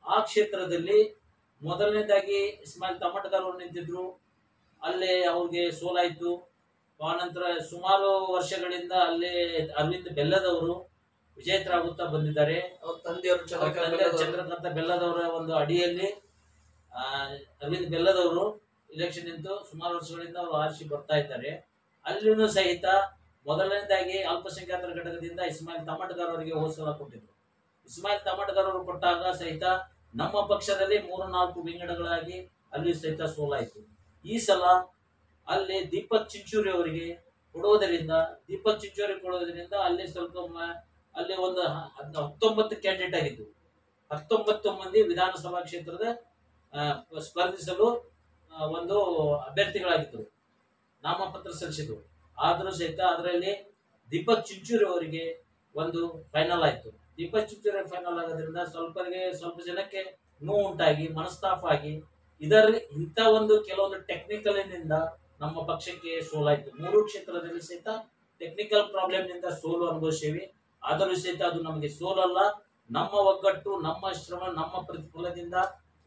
ಆ ಕ್ಷೇತ್ರದಲ್ಲಿ ಮೊದಲನೇದಾಗಿ ಇಸ್ಮಾಯಿಲ್ ತಮಟದಾರ್ ಅವರು ನಿಂತಿದ್ರು. ಅಲ್ಲೇ ಅವ್ರಿಗೆ ಸೋಲಾಯ್ತು. ಆನಂತರ ಸುಮಾರು ವರ್ಷಗಳಿಂದ ಅಲ್ಲೇ ಅರವಿಂದ್ ಬೆಲ್ಲದವರು ವಿಜೇತರಾಗುತ್ತಾ ಬಂದಿದ್ದಾರೆ. ತಂದೆಯವರು ಚಂದ್ರಕಾಂತ ಬೆಲ್ಲದವರ ಒಂದು ಅಡಿಯಲ್ಲಿ ಅರವಿಂದ್ ಬೆಲ್ಲದವರು ಇಲೆಕ್ಷನ್ ನಿಂತು ಸುಮಾರು ವರ್ಷಗಳಿಂದ ಅವರು ಆರಿಸಿ ಬರ್ತಾ ಇದ್ದಾರೆ. ಅಲ್ಲಿನೂ ಸಹಿತ ಮೊದಲನೇದಾಗಿ ಅಲ್ಪಸಂಖ್ಯಾತರ ಘಟಕದಿಂದ ಇಸ್ಮಾಯಿಲ್ ತಮಟದಾರ್ ಅವರಿಗೆ ಹೋಸಲ ಕೊಟ್ಟಿದ್ರು. ಇಸ್ಮಾಯಿಲ್ ತಮಟದಾರ್ ಅವರು ಕೊಟ್ಟಾಗ ಸಹಿತ ನಮ್ಮ ಪಕ್ಷದಲ್ಲಿ 3-4 ವಿಂಗಡಗಳಾಗಿ ಅಲ್ಲಿ ಸಹಿತ ಸೋಲಾಯಿತು. ಈ ಸಲ ಅಲ್ಲಿ ದೀಪಕ್ ಚಿಂಚೋಳಿ ಅವರಿಗೆ ಕೊಡೋದರಿಂದ ಅಲ್ಲಿ ಸ್ವಲ್ಪ ಅಲ್ಲಿ ಒಂದು 19 ಕ್ಯಾಂಡಿಡೇಟ್ ಆಗಿದ್ದು 19 ಮಂದಿ ವಿಧಾನಸಭಾ ಕ್ಷೇತ್ರದ ಸ್ಪರ್ಧಿಸಲು ಒಂದು ಅಭ್ಯರ್ಥಿಗಳಾಗಿದ್ದರು, ನಾಮಪತ್ರ ಸಲ್ಲಿಸಿದ್ರು. ಆದರೂ ಸಹಿತ ಅದರಲ್ಲಿ ದೀಪಕ್ ಚಿಂಚೋಳಿ ಅವರಿಗೆ ಒಂದು ಫೈನಲ್ ಆಯಿತು. ದೀಪಕ್ ಚಿಂಚೋಳಿ ಫೈನಲ್ ಆಗೋದ್ರಿಂದ ಸ್ವಲ್ಪ ಜನಕ್ಕೆ ನೋವು ಉಂಟಾಗಿ ಮನಸ್ತಾಪ ಆಗಿ ಇಂಥ ಒಂದು ಕೆಲವೊಂದು ಟೆಕ್ನಿಕಲ್ನಿಂದ ನಮ್ಮ ಪಕ್ಷಕ್ಕೆ ಸೋಲಾಯಿತು. 3 ಕ್ಷೇತ್ರದಲ್ಲಿ ಸಹಿತ ಟೆಕ್ನಿಕಲ್ ಪ್ರಾಬ್ಲಮ್ನಿಂದ ಸೋಲು ಅನುಭವಿಸೇವಿ. ಆದರೂ ಸಹಿತ ಅದು ನಮಗೆ ಸೋಲಲ್ಲ. ನಮ್ಮ ಒಗ್ಗಟ್ಟು, ನಮ್ಮ ಶ್ರಮ, ನಮ್ಮ ಪ್ರತಿಫಲದಿಂದ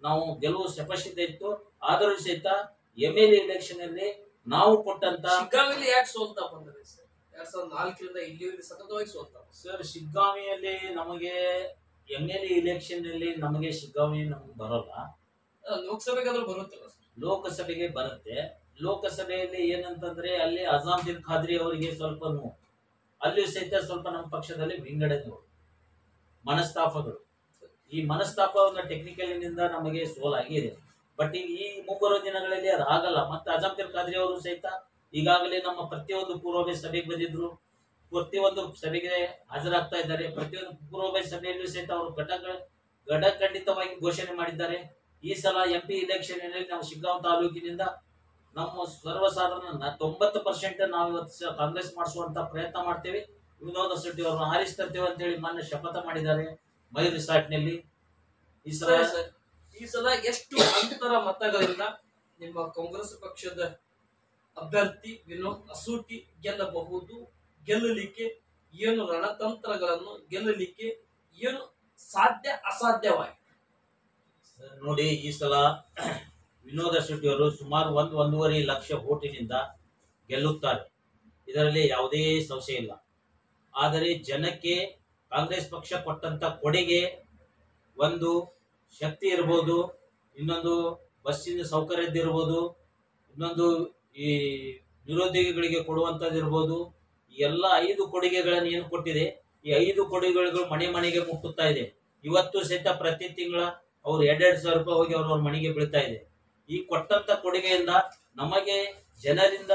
ನಾವು ಗೆಲುವು ಸ್ಪಷ್ಟತೆ ಇತ್ತು. ಆದರೂ ಸಹಿತ MLA ಎಲೆಕ್ಷನ್ ಅಲ್ಲಿ ನಾವು ಕೊಟ್ಟಂತ ಶಿಗ್ಗಾಂವಿಲಿ ಯಾಕೆ ಸೋಲ್ತಾ ಬಂದ್ರಿ ಸರ್? 2004ರಿಂದ ಇಲ್ಲಿವರೆಗೆ ಸತತವಾಗಿ ಸೋಲ್ತಾ ಬಂದ್ರಿ. ಸರ್, ಶಿಗ್ಗಾಂವಿಯಲ್ಲಿ ನಮಗೆ MLA ಎಲೆಕ್ಷನ್ ಅಲ್ಲಿ ನಮಗೆ ಶಿಗ್ಗಾಂವಿ ನಮಗೆ ಬರೋಲ್ಲ. ಲೋಕಸಭೆಗಾದ್ರೂ ಬರುತ್ತಲ್ಲ ಸರ್? ಲೋಕಸಭೆಗೆ ಬರುತ್ತೆ. ಲೋಕಸಭೆಯಲ್ಲಿ ಏನಂತಂದ್ರೆ ಅಲ್ಲಿ ಅಜಾಮುದ್ದೀನ್ ಖಾದ್ರಿ ಅವರಿಗೆ ಸ್ವಲ್ಪ ನೋವು, ಅಲ್ಲಿಯೂ ಸಹಿತ ಸ್ವಲ್ಪ ನಮ್ಮ ಪಕ್ಷದಲ್ಲಿ ವಿಂಗಡಣೆ, ಮನಸ್ತಾಪಗಳು. ಈ ಮನಸ್ತಾಪವನ್ನು ಟೆಕ್ನಿಕಲಿನಿಂದ ನಮಗೆ ಸೋಲಾಗಿದೆ. ಬಟ್ ಈಗ ಈ ಮುಂಬರುವ ದಿನಗಳಲ್ಲಿ ಅದು ಆಗಲ್ಲ. ಮತ್ತೆ ಅಜಾಮುದ್ದೀನ್ ಖಾದ್ರಿ ಅವರು ಸಹಿತ ಈಗಾಗಲೇ ನಮ್ಮ ಪ್ರತಿಯೊಂದು ಪೂರ್ವಭಾವಿ ಸಭೆಗೆ ಬಂದಿದ್ರು, ಪ್ರತಿಯೊಂದು ಸಭೆಗೆ ಹಾಜರಾಗ್ತಾ ಇದ್ದಾರೆ. ಪ್ರತಿಯೊಂದು ಪೂರ್ವಭಾವಿ ಸಭೆಯಲ್ಲೂ ಸಹಿತ ಅವರು ಘಟಖಂಡಿತವಾಗಿ ಘೋಷಣೆ ಮಾಡಿದ್ದಾರೆ. ಈ ಸಲ MP ಎಲೆಕ್ಷನ್ ನಲ್ಲಿ ನಾವು ಶಿಗ್ಗಾಂವ್ ತಾಲೂಕಿನಿಂದ ನಮ್ಮ ಸರ್ವಸಾಧಾರಣ 90% ನಾವು ಇವತ್ತು ಕಾಂಗ್ರೆಸ್ ಮಾಡಿಸುವಂತ ಪ್ರಯತ್ನ ಮಾಡ್ತೇವೆ. ವಿನೋದ ಶೆಟ್ಟಿ ಅವರನ್ನು ಆರಿಸ್ತೇವೆ ಅಂತ ಹೇಳಿ ಮೊನ್ನೆ ಶಪಥ ಮಾಡಿದ್ದಾರೆ ಮಯೂರ್ ರಿಸಾರ್ಟ್ ನಲ್ಲಿ. ಈ ಸಲ ಎಷ್ಟು ಅಂತರ ಮತಗಳಿಂದ ನಿಮ್ಮ ಕಾಂಗ್ರೆಸ್ ಪಕ್ಷದ ಅಭ್ಯರ್ಥಿ ವಿನೋದ್ ಅಸೂಟಿ ಗೆಲ್ಲಬಹುದು? ಗೆಲ್ಲಲಿಕ್ಕೆ ಏನು ರಣತಂತ್ರಗಳನ್ನು, ಗೆಲ್ಲಲಿಕ್ಕೆ ಏನು ಸಾಧ್ಯ ಅಸಾಧ್ಯವಾಗಿ? ನೋಡಿ, ಈ ಸಲ ವಿನೋದ ಶೆಟ್ಟಿ ಅವರು ಸುಮಾರು 1.5 ಲಕ್ಷ ಓಟಿನಿಂದ ಗೆಲ್ಲುತ್ತಾರೆ. ಇದರಲ್ಲಿ ಯಾವುದೇ ಸಂಶಯ ಇಲ್ಲ. ಆದರೆ ಜನಕ್ಕೆ ಕಾಂಗ್ರೆಸ್ ಪಕ್ಷ ಕೊಟ್ಟಂತ ಕೊಡುಗೆ, ಒಂದು ಶಕ್ತಿ ಇರ್ಬೋದು, ಇನ್ನೊಂದು ಬಸ್ಸಿನ ಸೌಕರ್ಯದ್ದಿರ್ಬೋದು, ಇನ್ನೊಂದು ಈ ನಿರುದ್ಯೋಗಿಗಳಿಗೆ ಕೊಡುವಂಥದ್ದು ಇರ್ಬೋದು, ಈ ಎಲ್ಲ 5 ಕೊಡುಗೆಗಳನ್ನು ಏನು ಕೊಟ್ಟಿದೆ, ಈ 5 ಕೊಡುಗೆಗಳು ಮನೆ ಮನೆಗೆ ಮುಟ್ಟುತ್ತಾ ಇದೆ. ಇವತ್ತು ಸಹಿತ ಪ್ರತಿ ತಿಂಗಳ ಅವ್ರು 2,000 ರೂಪಾಯಿ ಹೋಗಿ ಅವ್ರ ಮನೆಗೆ ಬೀಳ್ತಾ ಇದೆ. ಈ ಕೊಟ್ಟಂತ ಕೊಡುಗೆಯಿಂದ ನಮಗೆ ಜನರಿಂದ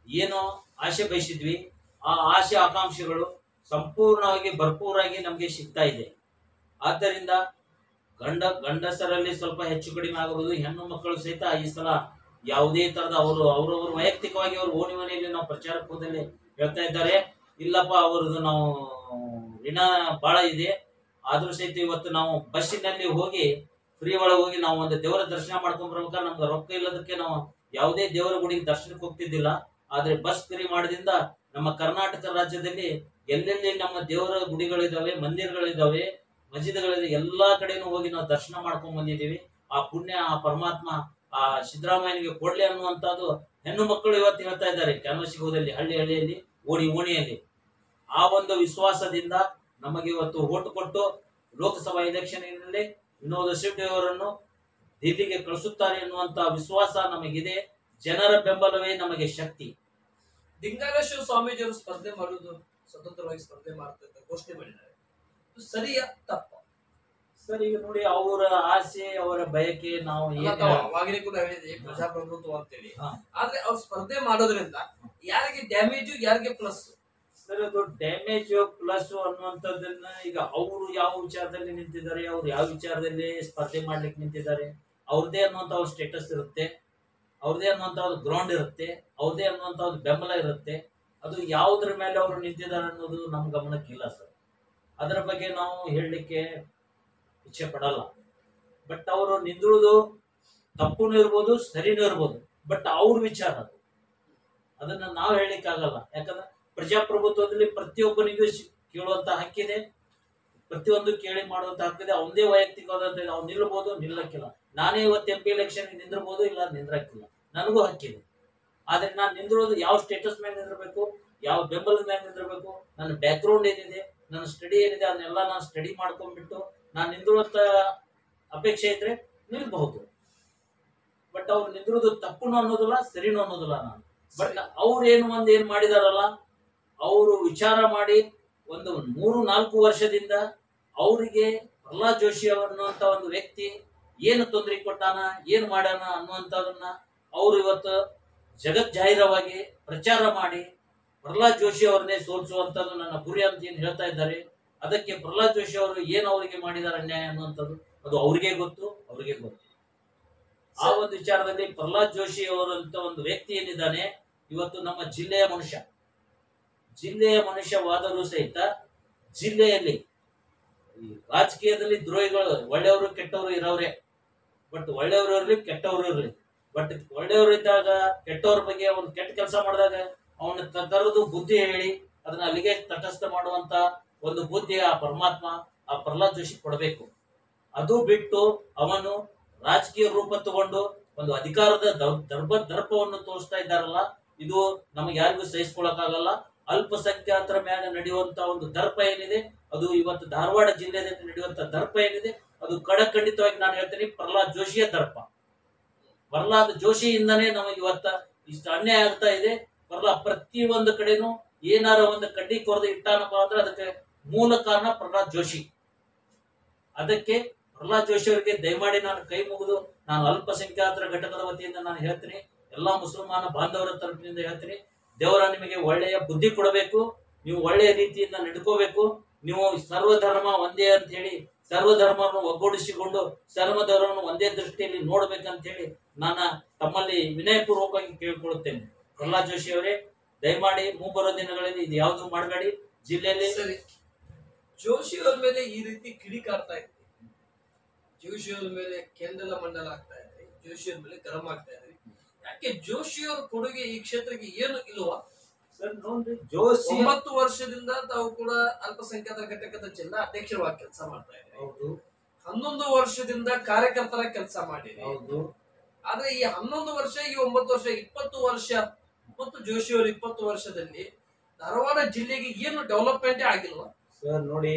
ಏನೋ ಆಶೆ ಬಯಸಿದ್ವಿ, ಆ ಆಶೆ ಆಕಾಂಕ್ಷೆಗಳು ಸಂಪೂರ್ಣವಾಗಿ ಭರ್ಪೂರಾಗಿ ನಮಗೆ ಸಿಗ್ತಾ ಇದೆ. ಆದ್ದರಿಂದ ಗಂಡಸರಲ್ಲಿ ಸ್ವಲ್ಪ ಹೆಚ್ಚು ಕಡಿಮೆ ಆಗಿರುವುದು, ಹೆಣ್ಣು ಮಕ್ಕಳು ಸಹಿತ ಈ ಸಲ ಯಾವುದೇ ತರದ ಅವರವರು ವೈಯಕ್ತಿಕವಾಗಿ ಅವರು ಓಣಿ ಮನೆಯಲ್ಲಿ ನಾವು ಪ್ರಚಾರಕ್ಕೆ ಹೋದಲ್ಲಿ ಹೇಳ್ತಾ ಇದ್ದಾರೆ, ಇಲ್ಲಪ್ಪ ಅವ್ರದ್ದು ನಾವು ಋಣ ಬಹಳ ಇದೆ, ಆದ್ರೂ ಸಹಿತ ಇವತ್ತು ನಾವು ಬಸ್ಸಿನಲ್ಲಿ ಹೋಗಿ ಫ್ರೀ ಒಳಗೆ ಹೋಗಿ ನಾವು ಒಂದು ದೇವರ ದರ್ಶನ ಮಾಡ್ಕೊಂಡ್ ಬರ್ಬೇಕಾದ್ರೆ ನಮ್ಗೆ ರೊಕ್ಕ ಇಲ್ಲದಕ್ಕೆ ನಾವು ಯಾವುದೇ ದೇವರ ಗುಡಿಗೆ ದರ್ಶನಕ್ಕೆ ಹೋಗ್ತಿದ್ದಿಲ್ಲ. ಆದ್ರೆ ಬಸ್ ಫ್ರೀ ಮಾಡೋದ್ರಿಂದ ನಮ್ಮ ಕರ್ನಾಟಕ ರಾಜ್ಯದಲ್ಲಿ ಎಲ್ಲೆಲ್ಲಿ ನಮ್ಮ ದೇವರ ಗುಡಿಗಳಿದಾವೆ, ಮಂದಿರಗಳಿದಾವೆ, ಮಸೀದಿಗಳಿದಾವೆ, ಎಲ್ಲಾ ಕಡೆನೂ ಹೋಗಿ ನಾವು ದರ್ಶನ ಮಾಡ್ಕೊಂಡ್ ಬಂದಿದ್ದೀವಿ. ಆ ಪುಣ್ಯ ಆ ಪರಮಾತ್ಮ ಆ ಸಿದ್ದರಾಮಯ್ಯನಿಗೆ ಕೊಡ್ಲಿ ಅನ್ನುವಂಥದ್ದು ಹೆಣ್ಣು ಮಕ್ಕಳು ಇವತ್ತು ಹೇಳ್ತಾ ಇದ್ದಾರೆ. ಕ್ಯಾನ್ವಸಿಗೋದಲ್ಲಿ ಹಳ್ಳಿಯಲ್ಲಿ ಓಣಿಯಲ್ಲಿ ಆ ಒಂದು ವಿಶ್ವಾಸದಿಂದ ನಮಗೆ ಇವತ್ತು ಓಟು ಕೊಟ್ಟು ಲೋಕಸಭಾ ಎಲೆಕ್ಷನ್ನಲ್ಲಿ ವಿನೋದ ಶೆಟ್ಟಿ ಅವರನ್ನು ದಿಲ್ಲಿಗೆ ಕಳಿಸುತ್ತಾರೆ ಎನ್ನುವಂತ ವಿಶ್ವಾಸ ನಮಗಿದೆ. ಜನರ ಬೆಂಬಲವೇ ನಮಗೆ ಶಕ್ತಿ. ಲಿಂಗಾಲೇಶ್ವರ ಸ್ವಾಮೀಜಿಯವರು ಸ್ಪರ್ಧೆ ಮಾಡುವುದು, ಸ್ವತಂತ್ರವಾಗಿ ಸ್ಪರ್ಧೆ ಮಾಡ್ತಾರೆ ಘೋಷಣೆ ಮಾಡಿದ್ದಾರೆ, ಸರಿಯಾ ತಪ್ಪ? ಸರ್, ಈಗ ನೋಡಿ, ಅವರ ಆಸೆ ಅವರ ಬಯಕೆ ನಾವು ಅವಾಗಲೇ ಕೂಡ ಹೇಳಿದೆ ಪ್ರಜಾಪ್ರಭುತ್ವ ಅಂತೇಳಿ. ಆದ್ರೆ ಅವ್ರು ಸ್ಪರ್ಧೆ ಮಾಡೋದ್ರಿಂದ ಯಾರಿಗೆ ಡ್ಯಾಮೇಜು, ಯಾರಿಗೆ ಪ್ಲಸ್? ಸರ್, ಅದು ಡ್ಯಾಮೇಜ್ ಪ್ಲಸ್ ಅನ್ನುವಂಥದ್ದನ್ನ ಈಗ ಅವರು ಯಾವ ವಿಚಾರದಲ್ಲಿ ನಿಂತಿದ್ದಾರೆ, ಅವ್ರು ಯಾವ ವಿಚಾರದಲ್ಲಿ ಸ್ಪರ್ಧೆ ಮಾಡ್ಲಿಕ್ಕೆ ನಿಂತಿದ್ದಾರೆ, ಅವ್ರದೇ ಅನ್ನುವಂಥ ಅವ್ರ ಸ್ಟೇಟಸ್ ಇರುತ್ತೆ, ಅವ್ರದೇ ಅನ್ನುವಂಥ ಒಂದು ಗ್ರೌಂಡ್ ಇರುತ್ತೆ, ಅವ್ರದೇ ಅನ್ನುವಂಥ ಒಂದು ಬೆಂಬಲ ಇರುತ್ತೆ. ಅದು ಯಾವುದ್ರ ಮೇಲೆ ಅವರು ನಿಂತಿದ್ದಾರೆ ಅನ್ನೋದು ನಮ್ಮ ಗಮನಕ್ಕಿಲ್ಲ ಸರ್. ಅದರ ಬಗ್ಗೆ ನಾವು ಹೇಳಲಿಕ್ಕೆ ಇಚ್ಛೆ ಪಡಲ್ಲ. ಬಟ್ ಅವರು ನಿಂದಿರುವುದು ತಪ್ಪುನೂ ಇರ್ಬೋದು, ಸರಿನೂ ಇರ್ಬೋದು, ಬಟ್ ಅವ್ರ ವಿಚಾರ ಅದು, ಅದನ್ನ ನಾವು ಹೇಳಲಿಕ್ಕಾಗಲ್ಲ. ಯಾಕಂದ್ರೆ ಪ್ರಜಾಪ್ರಭುತ್ವದಲ್ಲಿ ಪ್ರತಿಯೊಬ್ಬನಿಗೂ ಕೇಳುವಂತ ಹಕ್ಕಿದೆ, ಪ್ರತಿಯೊಂದು ಕೇಳಿ ಮಾಡುವಂತ ಹಕ್ಕಿದೆ. ಅವನದೇ ವೈಯಕ್ತಿಕವಾದಂತ ಅವ್ನು ನಿಲ್ಲಬಹುದು, ನಿಲ್ಲಕ್ಕಿಲ್ಲ. ನಾನೇ ಇವತ್ತು MP ಎಲೆಕ್ಷನ್ ನಿಂದಿರ್ಬೋದು, ಇಲ್ಲ ನಿಂದ್ರಕ್ಕಿಲ್ಲ, ನನಗೂ ಹಕ್ಕಿದೆ. ಆದ್ರೆ ನಾನು ನಿಂದಿರೋದು ಯಾವ ಸ್ಟೇಟಸ್ ಮೇಲೆ ನಿಂದಿರಬೇಕು, ಯಾವ ಬೆಂಬಲದ ಮೇಲೆ ನಿಂದಿರಬೇಕು, ನನ್ನ ಬ್ಯಾಕ್ ಗ್ರೌಂಡ್ ಏನಿದೆ, ನನ್ನ ಸ್ಟಡಿ ಏನಿದೆ, ಅದನ್ನೆಲ್ಲ ನಾನು ಸ್ಟಡಿ ಮಾಡ್ಕೊಂಡ್ಬಿಟ್ಟು ನಾನು ನಿಂದಿರುವಂತ ಅಪೇಕ್ಷೆ ಇದ್ರೆ ನಿಲ್ಬಹುದು. ಬಟ್ ಅವ್ರು ನಿಂದಿರೋದು ತಪ್ಪುನು ಅನ್ನೋದಿಲ್ಲ, ಸರಿನೂ ಅನ್ನೋದಿಲ್ಲ ನಾನು. ಬಟ್ ಅವ್ರು ಏನ್ ಮಾಡಿದಾರಲ್ಲ, ಅವರು ವಿಚಾರ ಮಾಡಿ ಒಂದು 3-4 ವರ್ಷದಿಂದ ಅವರಿಗೆ ಪ್ರಹ್ಲಾದ್ ಜೋಶಿ ಅನ್ನುವಂತ ಒಂದು ವ್ಯಕ್ತಿ ಏನು ತೊಂದರೆ ಕೊಟ್ಟಾನ, ಏನ್ ಮಾಡ್ಯಾನ ಅನ್ನುವಂಥದನ್ನ ಅವರು ಇವತ್ತು ಜಗತ್ ಜಾಹೀರವಾಗಿ ಪ್ರಚಾರ ಮಾಡಿ ಪ್ರಹ್ಲಾದ್ ಜೋಶಿ ಅವ್ರನ್ನೇ ಸೋಲಿಸುವಂತದ್ದು ನನ್ನ ಗುರಿ ಅಂತ ಏನ್ ಹೇಳ್ತಾ ಇದ್ದಾರೆ. ಅದಕ್ಕೆ ಪ್ರಹ್ಲಾದ್ ಜೋಶಿ ಅವರು ಏನು ಅವರಿಗೆ ಮಾಡಿದಾರೆ ಅನ್ಯಾಯ ಅನ್ನುವಂಥದ್ದು ಅದು ಅವ್ರಿಗೆ ಗೊತ್ತು. ಆ ಒಂದು ವಿಚಾರದಲ್ಲಿ ಪ್ರಹ್ಲಾದ್ ಜೋಶಿ ಅವರಂತ ಒಂದು ವ್ಯಕ್ತಿ ಏನಿದ್ದಾನೆ, ಇವತ್ತು ನಮ್ಮ ಜಿಲ್ಲೆಯ ಮನುಷ್ಯವಾದರೂ ಸಹಿತ ಜಿಲ್ಲೆಯಲ್ಲಿ ಈ ರಾಜಕೀಯದಲ್ಲಿ ದ್ರೋಹಿಗಳು, ಒಳ್ಳೆಯವರು ಕೆಟ್ಟವರು ಇರೋವ್ರೆ. ಬಟ್ ಒಳ್ಳೆಯವರು ಇರಲಿ, ಕೆಟ್ಟವರು ಇರಲಿ, ಬಟ್ ಒಳ್ಳೆಯವರು ಇದ್ದಾಗ ಕೆಟ್ಟವ್ರ ಬಗ್ಗೆ ಒಂದು ಕೆಟ್ಟ ಕೆಲಸ ಮಾಡಿದಾಗ ಅವನ ತರದು ಬುದ್ಧಿ ಹೇಳಿ ಅದನ್ನ ಅಲ್ಲಿಗೆ ತಟಸ್ಥ ಮಾಡುವಂತ ಒಂದು ಬುದ್ಧಿ ಆ ಪರಮಾತ್ಮ ಆ ಪ್ರಹ್ಲಾದ್ ಜೋಶಿ ಕೊಡಬೇಕು. ಅದು ಬಿಟ್ಟು ಅವನು ರಾಜಕೀಯ ರೂಪ ತಗೊಂಡು ಒಂದು ಅಧಿಕಾರದ ದರ್ಪವನ್ನು ತೋರಿಸ್ತಾ ಇದ್ದಾರಲ್ಲ, ಇದು ನಮಗೆ ಯಾರಿಗೂ ಸಹಿಸ್ಕೊಳಕ್ಕಾಗಲ್ಲ. ಅಲ್ಪಸಂಖ್ಯಾತರ ಮೇಲೆ ನಡೆಯುವಂತ ಒಂದು ದರ್ಪ ಏನಿದೆ, ಅದು ಇವತ್ತು ಧಾರವಾಡ ಜಿಲ್ಲೆಯಲ್ಲಿ ನಡೆಯುವಂತ ದರ್ಪ ಏನಿದೆ, ಅದು ಖಂಡಿತವಾಗಿ ನಾನು ಹೇಳ್ತೀನಿ ಪ್ರಹ್ಲಾದ್ ಜೋಶಿಯ ದರ್ಪ. ಪ್ರಹ್ಲಾದ್ ಜೋಶಿಯಿಂದನೇ ನಮಗೆ ಇವತ್ತ ಇಷ್ಟು ಅನ್ಯಾಯ ಆಗ್ತಾ ಇದೆ. ಪ್ರತಿ ಒಂದು ಕಡೆನೂ ಏನಾರ ಒಂದು ಕಡ್ಡಿ ಕೊರೆದು ಇಟ್ಟಾನಪ್ಪ ಅಂದ್ರೆ ಅದಕ್ಕೆ ಮೂಲ ಕಾರಣ ಪ್ರಹ್ಲಾದ್ ಜೋಶಿ. ಅದಕ್ಕೆ ಪ್ರಹ್ಲಾದ್ ಜೋಶಿ ಅವರಿಗೆ ದಯಮಾಡಿ ನಾನು ಕೈ ಮುಗಿದು ನಾನು ಅಲ್ಪಸಂಖ್ಯಾತರ ಘಟಕದ ವತಿಯಿಂದ ನಾನು ಹೇಳ್ತೀನಿ, ಎಲ್ಲಾ ಮುಸಲ್ಮಾನ ಬಾಂಧವರ ತರಫಿನಿಂದ ಹೇಳ್ತೀನಿ, ದೇವರ ನಿಮಗೆ ಒಳ್ಳೆಯ ಬುದ್ಧಿ ಕೊಡಬೇಕು, ನೀವು ಒಳ್ಳೆಯ ರೀತಿಯಿಂದ ನಡ್ಕೋಬೇಕು, ನೀವು ಸರ್ವಧರ್ಮ ಒಂದೇ ಅಂತ ಹೇಳಿ ಸರ್ವಧರ್ಮವನ್ನು ಒಗ್ಗೂಡಿಸಿಕೊಂಡು ಸರ್ವಧರ್ಮವನ್ನು ಒಂದೇ ದೃಷ್ಟಿಯಲ್ಲಿ ನೋಡ್ಬೇಕಂತ ಹೇಳಿ ನಾನು ತಮ್ಮಲ್ಲಿ ವಿನಯಪೂರ್ವಕವಾಗಿ ಕೇಳ್ಕೊಳ್ತೇನೆ. ಪ್ರಹ್ಲಾದ್ ಜೋಶಿ ಅವರೇ, ದಯಮಾಡಿ ಮುಂಬರುವ ದಿನಗಳಲ್ಲಿ ಇದು ಯಾವುದು ಮಾಡಬೇಡಿ. ಜಿಲ್ಲೆಯಲ್ಲಿ ಸರಿ, ಜೋಶಿ ಅವರ ಮೇಲೆ ಈ ರೀತಿ ಕಿಡಿಕಾರ್ತಾ ಇದೆ, ಜೋಶಿ ಅವರ ಮೇಲೆ ಕೆಂಡಲ ಮಂಡಲ ಆಗ್ತಾ ಇದೆ, ಜೋಶಿ ಅವ್ರ ಮೇಲೆ ಗರಂ ಆಗ್ತಾ ಇದೆ. ಯಾಕೆ ಜೋಶಿ ಅವ್ರ ಕೊಡುಗೆ ಈ ಕ್ಷೇತ್ರಕ್ಕೆ ಏನು ಇಲ್ವಾ? ಸರ್ ನೋಡ್ರಿ, ಜೋಶಿ 9 ವರ್ಷದಿಂದ ತಾವು ಕೂಡ ಅಲ್ಪಸಂಖ್ಯಾತರ ಘಟಕದ ಜಿಲ್ಲಾ ಅಧ್ಯಕ್ಷರವಾಗಿ ಕೆಲಸ ಮಾಡ್ತಾ ಇದ್ದಾರೆ. ಹೌದು. 11 ವರ್ಷದಿಂದ ಕಾರ್ಯಕರ್ತರ ಕೆಲಸ ಮಾಡಿರಿ. ಹೌದು. ಆದ್ರೆ ಈ 11 ವರ್ಷ, ಈ 9 ವರ್ಷ, 20 ವರ್ಷ ಮತ್ತು ಜೋಶಿ ಅವರು 20 ವರ್ಷದಲ್ಲಿ ಧಾರವಾಡ ಜಿಲ್ಲೆಗೆ ಏನು ಡೆವಲಪ್ಮೆಂಟ್ ಆಗಿಲ್ವಾ? ಸರ್ ನೋಡಿ,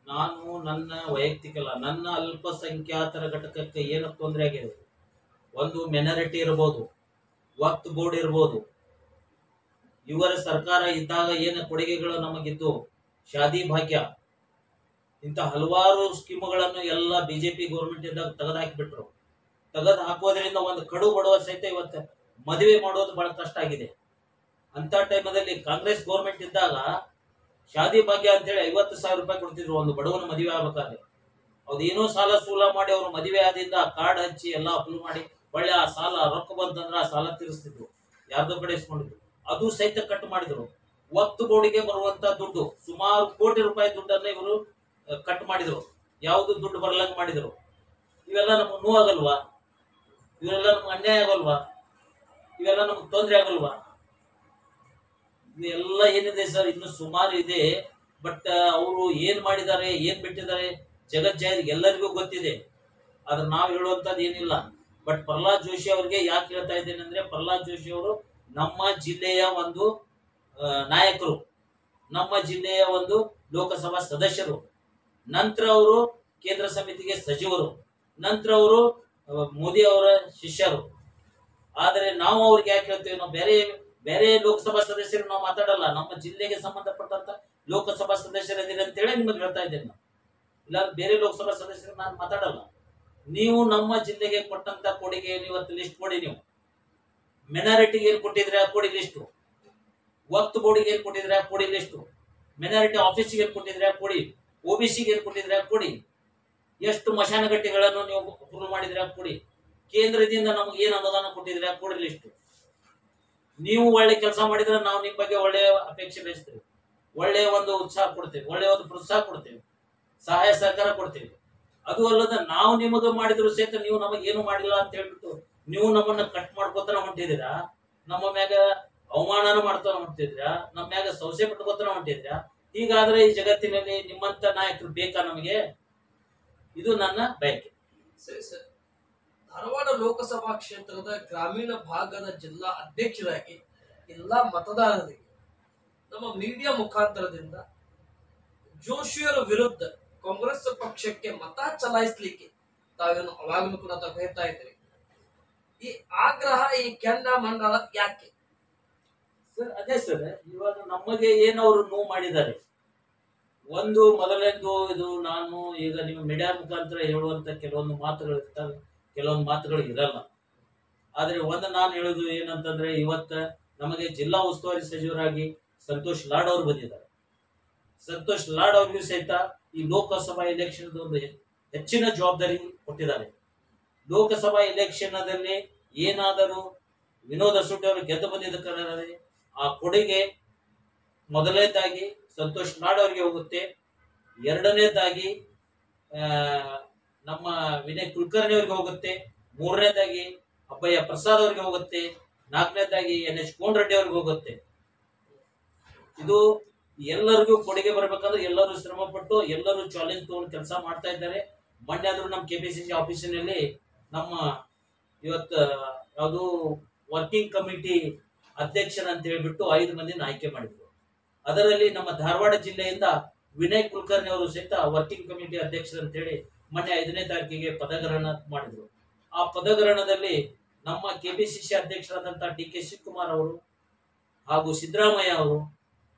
ನಾನು ನನ್ನ ವೈಯಕ್ತಿಕ ನನ್ನ ಅಲ್ಪಸಂಖ್ಯಾತರ ಘಟಕಕ್ಕೆ ಏನು ತೊಂದರೆ ಆಗಿದೆ, ಒಂದು ಮೆನಾರಿಟಿ ಇರ್ಬೋದು, ವಕ್ಫ್ ಬೋರ್ಡ್ ಇರ್ಬೋದು, ಇವರ ಸರ್ಕಾರ ಇದ್ದಾಗ ಏನು ಕೊಡುಗೆಗಳು ನಮಗಿದ್ದು, ಶಾದಿ ಭಾಗ್ಯ, ಇಂಥ ಹಲವಾರು ಸ್ಕೀಮ್ಗಳನ್ನು ಎಲ್ಲ ಬಿಜೆಪಿ ಗೌರ್ಮೆಂಟ್ ಇದ್ದಾಗ ತೆಗೆದು ಹಾಕಿಬಿಟ್ರು. ತೆಗೆದು ಹಾಕೋದ್ರಿಂದ ಒಂದು ಕಡು ಬಡವ ಸಹಿತ ಇವತ್ತು ಮದುವೆ ಮಾಡೋದು ಬಹಳ ಕಷ್ಟ ಆಗಿದೆ. ಅಂತ ಟೈಮಲ್ಲಿ ಕಾಂಗ್ರೆಸ್ ಗೌರ್ಮೆಂಟ್ ಇದ್ದಾಗ ಶಾದಿ ಭಾಗ್ಯ ಅಂತೇಳಿ 50,000 ರೂಪಾಯಿ ಕೊಡ್ತಿದ್ರು ಒಂದು ಬಡವನ ಮದುವೆ ಆಗ್ಬೇಕಾದ್ರೆ. ಅದೇನೋ ಸಾಲ ಸೂಲ ಮಾಡಿ ಅವ್ರು ಮದುವೆ ಆದಿಂದ ಕಾರ್ಡ್ ಹಚ್ಚಿ ಎಲ್ಲ ಅಪ್ಲೈ ಮಾಡಿ ಒಳ್ಳೆ ಆ ಸಾಲ ರೊಕ್ಕ ಬಂತಂದ್ರೆ ಆ ಸಾಲ ತೀರಿಸ್ತಿದ್ರು, ಯಾರ್ದೋ ಕಡೆ ಇಸ್ಕೊಂಡಿದ್ರು, ಅದು ಸಹಿತ ಕಟ್ ಮಾಡಿದ್ರು. ವಕ್ಫ್ ಬೋರ್ಡಿಗೆ ಬರುವಂತ ದುಡ್ಡು ಸುಮಾರು ಕೋಟಿ ರೂಪಾಯಿ ದುಡ್ಡನ್ನ ಇವರು ಕಟ್ ಮಾಡಿದ್ರು, ಯಾವುದು ದುಡ್ಡು ಬರ್ಲಂಗ್ ಮಾಡಿದ್ರು. ಇವೆಲ್ಲ ನಮ್ಗೆ ನೋವಾಗಲ್ವಾ? ಇವೆಲ್ಲ ನಮ್ಗೆ ಅನ್ಯಾಯ ಆಗಲ್ವಾ? ಇವೆಲ್ಲ ನಮ್ಗೆ ತೊಂದರೆ ಆಗಲ್ವಾ? ಇವೆಲ್ಲ ಏನಿದೆ ಸರ್, ಇನ್ನು ಸುಮಾರು ಇದೆ. ಬಟ್ ಅವರು ಏನ್ ಮಾಡಿದ್ದಾರೆ, ಏನ್ ಬಿಟ್ಟಿದ್ದಾರೆ ಜಗಜ್ಜಾಹಿರ್ ಎಲ್ಲರಿಗೂ ಗೊತ್ತಿದೆ. ಆದ್ರೆ ನಾವು ಹೇಳುವಂತದ್ದು ಏನಿಲ್ಲ. ಬಟ್ ಪ್ರಹ್ಲಾದ್ ಜೋಶಿ ಅವರಿಗೆ ಯಾಕೆ ಹೇಳ್ತಾ ಇದ್ದೇನೆ ಅಂದ್ರೆ, ಪ್ರಹ್ಲಾದ್ ಜೋಶಿ ಅವರು ನಮ್ಮ ಜಿಲ್ಲೆಯ ಒಂದು ನಾಯಕರು, ನಮ್ಮ ಜಿಲ್ಲೆಯ ಒಂದು ಲೋಕಸಭಾ ಸದಸ್ಯರು, ನಂತರ ಅವರು ಕೇಂದ್ರ ಸಮಿತಿಗೆ ಸಚಿವರು, ನಂತರ ಅವರು ಮೋದಿ ಅವರ ಶಿಷ್ಯರು. ಆದರೆ ನಾವು ಅವ್ರಿಗೆ ಯಾಕೆ ಹೇಳ್ತೇವೆ, ನಾವು ಬೇರೆ ಬೇರೆ ಲೋಕಸಭಾ ಸದಸ್ಯರು ನಾವು ಮಾತಾಡಲ್ಲ, ನಮ್ಮ ಜಿಲ್ಲೆಗೆ ಸಂಬಂಧಪಟ್ಟಂತ ಲೋಕಸಭಾ ಸದಸ್ಯರಿದ್ದೀರಿ ಅಂತೇಳಿ ನಿಮಗೆ ಹೇಳ್ತಾ ಇದ್ದೇನೆ ನಾವು. ಇಲ್ಲ ಬೇರೆ ಲೋಕಸಭಾ ಸದಸ್ಯರು ನಾನು ಮಾತಾಡಲ್ಲ. ನೀವು ನಮ್ಮ ಜಿಲ್ಲೆಗೆ ಕೊಟ್ಟಂತ ಕೊಡುಗೆ ಇವತ್ತು ಲಿಸ್ಟ್ ಕೊಡಿ. ನೀವು ಮೆನಾರಿಟಿಗೆ ಏನ್ ಕೊಟ್ಟಿದ್ರೆ ಕೊಡಿ ಲಿಸ್ಟು, ವಕ್ಫ್ ಬೋರ್ಡಿಗೆ ಏನ್ ಕೊಟ್ಟಿದ್ರೆ ಕೊಡಿ ಲಿಸ್ಟು, ಮೆನಾರಿಟಿ ಆಫೀಸಿಗೆ ಏನ್ ಕೊಟ್ಟಿದ್ರೆ ಕೊಡಿ, OBCಗೆ ಏನ್ ಕೊಟ್ಟಿದ್ರೆ ಕೊಡಿ, ಎಷ್ಟು ಮಶಾನಗಟ್ಟೆಗಳನ್ನು ನೀವು ಅಪ್ರೂವ್ ಮಾಡಿದ್ರೆ ಕೊಡಿ, ಕೇಂದ್ರದಿಂದ ನಮ್ಗೆ ಏನ್ ಅನುದಾನ ಕೊಟ್ಟಿದ್ರೆ ಕೊಡಿ ಲಿಸ್ಟು. ನೀವು ಒಳ್ಳೆ ಕೆಲಸ ಮಾಡಿದ್ರೆ ನಾವು ನಿಮ್ಮ ಬಗ್ಗೆ ಒಳ್ಳೆಯ ಅಪೇಕ್ಷೆ ಬೆಳೆಸ್ತೀವಿ, ಒಳ್ಳೆಯ ಒಂದು ಉತ್ಸಾಹ ಕೊಡ್ತೇವೆ, ಒಳ್ಳೆಯ ಒಂದು ಪ್ರೋತ್ಸಾಹ ಕೊಡ್ತೇವೆ, ಸಹಾಯ ಸಹಕಾರ ಕೊಡ್ತೇವೆ. ಅದು ಅಲ್ಲದ ನಾವು ನಿಮಗೆ ಮಾಡಿದ್ರು ಸಹಿತ ನೀವು ನಮಗೆ ಏನು ಮಾಡಿಲ್ಲ ಅಂತ ಹೇಳ್ಬಿಟ್ಟು ನೀವು ನಮ್ಮನ್ನ ಕಟ್ ಮಾಡ್ಕೋತಾರ ಹೊಂಟಿದ್ದೀರಾ, ನಮ್ಮ ಮ್ಯಾಗ ಅವಮಾನನ ಮಾಡ್ತಾರ ಹೊಂಟಿದ್ರಾ, ನಮ್ಮ ಮ್ಯಾಗ ಸೌಸೆ ಪಟ್ಕೋತಾರ ಹೊಂಟಿದ್ರಾ. ಹೀಗಾದ್ರೆ ಈ ಜಗತ್ತಿನಲ್ಲಿ ನಿಮ್ಮಂತ ನಾಯಕರು ಬೇಕಾ ನಮಗೆ? ಇದು ನನ್ನ ಬಯಕೆ. ಸರಿ ಸರ್, ಧಾರವಾಡ ಲೋಕಸಭಾ ಕ್ಷೇತ್ರದ ಗ್ರಾಮೀಣ ಭಾಗದ ಜಿಲ್ಲಾ ಅಧ್ಯಕ್ಷರಾಗಿ ಎಲ್ಲಾ ಮತದಾರರಿಗೆ ನಮ್ಮ ಮೀಡಿಯಾ ಮುಖಾಂತರದಿಂದ ಜೋಶಿಯವರ ವಿರುದ್ಧ ಕಾಂಗ್ರೆಸ್ ಪಕ್ಷಕ್ಕೆ ಮತ ಚಲಾಯಿಸಲಿಕ್ಕೆ ತಾವೇನು ಅವಾಗಲೂ ಕೂಡ ತಾವು ಹೇಳ್ತಾ ಇದ್ರಿ, ಈ ಆಗ್ರಹ, ಈ ಕೆಂಡ ಮಂಡಲ ಯಾಕೆ ಸರ್? ಅದೇ ಸರ್, ಇವಾಗ ನಮಗೆ ಏನವರು ನೋವು ಮಾಡಿದ್ದಾರೆ. ಒಂದು ಮೊದಲನೇದು ಇದು ನಾನು ಈಗ ನಿಮ್ಮ ಮೀಡಿಯಾ ಮುಖಾಂತರ ಹೇಳುವಂತ ಕೆಲವೊಂದು ಮಾತುಗಳು ಇರ್ತವೆ, ಕೆಲವೊಂದು ಮಾತುಗಳು ಇರಲ್ಲ. ಆದ್ರೆ ಒಂದು ನಾನು ಹೇಳುದು ಏನಂತಂದ್ರೆ, ಇವತ್ತ ನಮಗೆ ಜಿಲ್ಲಾ ಉಸ್ತುವಾರಿ ಸಚಿವರಾಗಿ ಸಂತೋಷ್ ಲಾಡ್ ಅವರು ಬಂದಿದ್ದಾರೆ. ಸಂತೋಷ್ ಲಾಡ್ ಅವ್ರಿಗೂ ಸಹಿತ ಈ ಲೋಕಸಭಾ ಎಲೆಕ್ಷನ್ ಒಂದು ಹೆಚ್ಚಿನ ಜವಾಬ್ದಾರಿ ಕೊಟ್ಟಿದ್ದಾರೆ. ಲೋಕಸಭಾ ಎಲೆಕ್ಷನ್ದಲ್ಲಿ ಏನಾದರೂ ವಿನೋದ್ ಅಸೂಟಿ ಅವರು ಗೆದ್ದು ಬಂದಿದ್ದ ಕಾರಣ ಆ ಕೊಡುಗೆ ಮೊದಲನೇದಾಗಿ ಸಂತೋಷ್ ಲಾಡ್ ಅವರಿಗೆ ಹೋಗುತ್ತೆ, ಎರಡನೇದಾಗಿ ನಮ್ಮ ವಿನಯ್ ಕುಲಕರ್ಣಿ ಅವರಿಗೆ ಹೋಗುತ್ತೆ, ಮೂರನೇದಾಗಿ ಅಬ್ಬಯ್ಯ ಪ್ರಸಾದ್ ಅವರಿಗೆ ಹೋಗುತ್ತೆ, ನಾಲ್ಕನೇದಾಗಿ NH ಕೋನರೆಡ್ಡಿ ಅವ್ರಿಗೆ ಹೋಗುತ್ತೆ. ಇದು ಎಲ್ಲರಿಗೂ ಕೊಡುಗೆ ಬರ್ಬೇಕಂದ್ರೆ ಎಲ್ಲರೂ ಶ್ರಮ ಪಟ್ಟು ಎಲ್ಲರೂ ಚಾಲೆಂಜ್ ತಗೊಂಡು ಕೆಲಸ ಮಾಡ್ತಾ ಇದ್ದಾರೆ. ಮೊನ್ನೆ ಆದ್ರೂ ನಮ್ಮ KPCC ಆಫೀಸಿನಲ್ಲಿ ನಮ್ಮ ಇವತ್ತು ಯಾವುದು ವರ್ಕಿಂಗ್ ಕಮಿಟಿ ಅಧ್ಯಕ್ಷರಂತ ಹೇಳ್ಬಿಟ್ಟು 5 ಮಂದಿನ ಆಯ್ಕೆ ಮಾಡಿದ್ರು. ಅದರಲ್ಲಿ ನಮ್ಮ ಧಾರವಾಡ ಜಿಲ್ಲೆಯಿಂದ ವಿನಯ್ ಕುಲಕರ್ಣಿ ಅವರು ಸಹಿತ ವರ್ಕಿಂಗ್ ಕಮಿಟಿ ಅಧ್ಯಕ್ಷರಂತ ಹೇಳಿ ಮೊನ್ನೆ 5ನೇ ತಾರೀಕಿಗೆ ಪದಗ್ರಹಣ ಮಾಡಿದ್ರು. ಆ ಪದಗ್ರಹಣದಲ್ಲಿ ನಮ್ಮ KPCC ಅಧ್ಯಕ್ಷರಾದಂಥ DK ಶಿವಕುಮಾರ್ ಅವರು ಹಾಗೂ ಸಿದ್ದರಾಮಯ್ಯ ಅವರು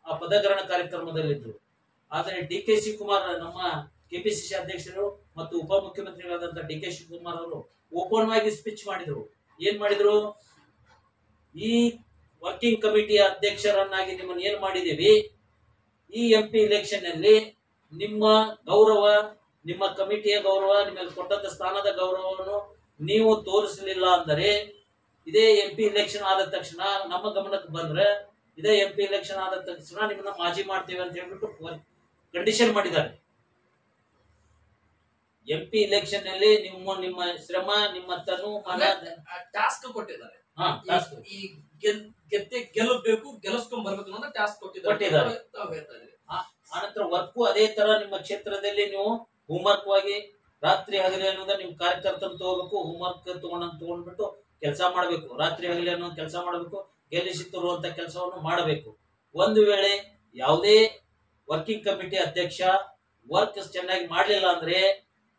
ಆ ಪದಗ್ರಹಣ ಕಾರ್ಯಕ್ರಮದಲ್ಲಿದ್ದರು. ಆದರೆ DK ಶಿವಕುಮಾರ್ ನಮ್ಮ KPCC ಅಧ್ಯಕ್ಷರು ಮತ್ತು ಉಪಮುಖ್ಯಮಂತ್ರಿಗಳಾದಂಥ DK ಶಿವಕುಮಾರ್ ಅವರು ಓಪನ್ ಆಗಿ ಸ್ಪೀಚ್ ಮಾಡಿದ್ರು. ಏನ್ ಮಾಡಿದ್ರು? ಈ ವರ್ಕಿಂಗ್ ಕಮಿಟಿಯ ಅಧ್ಯಕ್ಷರನ್ನಾಗಿ ನಿಮ್ಮನ್ನು ಏನ್ ಮಾಡಿದೀವಿ, ಈ MP ಇಲೆಕ್ಷನ್ ನಲ್ಲಿ ನಿಮ್ಮ ಗೌರವ, ನಿಮ್ಮ ಕಮಿಟಿಯ ಗೌರವ, ನಿಮಗೆ ಕೊಟ್ಟಂತ ಸ್ಥಾನದ ಗೌರವವನ್ನು ನೀವು ತೋರಿಸಲಿಲ್ಲ ಅಂದರೆ ಇದೇ MP ಇಲೆಕ್ಷನ್ ಆದ ತಕ್ಷಣ ನಮ್ಮ ಗಮನಕ್ಕೆ ಬಂದ್ರೆ ಇದೇ MP ಇಲೆಕ್ಷನ್ ಆದ ತಕ್ಷಣ ನಿಮ್ಮನ್ನ ಮಾಜಿ ಮಾಡ್ತೇವೆ ಅಂತ ಹೇಳ್ಬಿಟ್ಟು ಕಂಡೀಷನ್ ಮಾಡಿದ್ದಾರೆ. MP ಇಲೆಕ್ಷನ್ ನಲ್ಲಿ ನಿಮ್ಮ ಶ್ರಮ, ನಿಮ್ಮ ತನು ಮನ ಟಾಸ್ಕ್ ಕೊಟ್ಟಿದ್ದಾರೆ. ಈ ಗೆಲ್ಲಬೇಕು, ಗೆಲ್ಲಿಸ್ಕೊಂಡ್ ಬರ್ಬೇಕು ಅನ್ನೋ ಟಾಸ್ಕ್ ಕೊಟ್ಟಿದ್ದಾರೆ. ಆನಂತರ ವರ್ಕು ಅದೇ ತರ ನಿಮ್ಮ ಕ್ಷೇತ್ರದಲ್ಲಿ ನೀವು ಹೋಮ್ವರ್ಕ್ ಆಗಿ ರಾತ್ರಿ ಹಗಲಿ ಅನ್ನೋದ ನಿಮ್ ಕಾರ್ಯಕರ್ತರು ತಗೋಬೇಕು. ಹೋಮ್ವರ್ಕ್ ತಗೊಂಡ್ಬಿಟ್ಟು ಕೆಲಸ ಮಾಡಬೇಕು. ರಾತ್ರಿ ಹಗಲಿ ಅನ್ನೋ ಕೆಲಸ ಮಾಡಬೇಕು. ಗೆಲ್ಲಿಸಿ ತರುವಂತ ಕೆಲಸವನ್ನು ಮಾಡಬೇಕು. ಒಂದು ವೇಳೆ ಯಾವುದೇ ವರ್ಕಿಂಗ್ ಕಮಿಟಿ ಅಧ್ಯಕ್ಷ ವರ್ಕ್ ಚೆನ್ನಾಗಿ ಮಾಡ್ಲಿಲ್ಲ ಅಂದ್ರೆ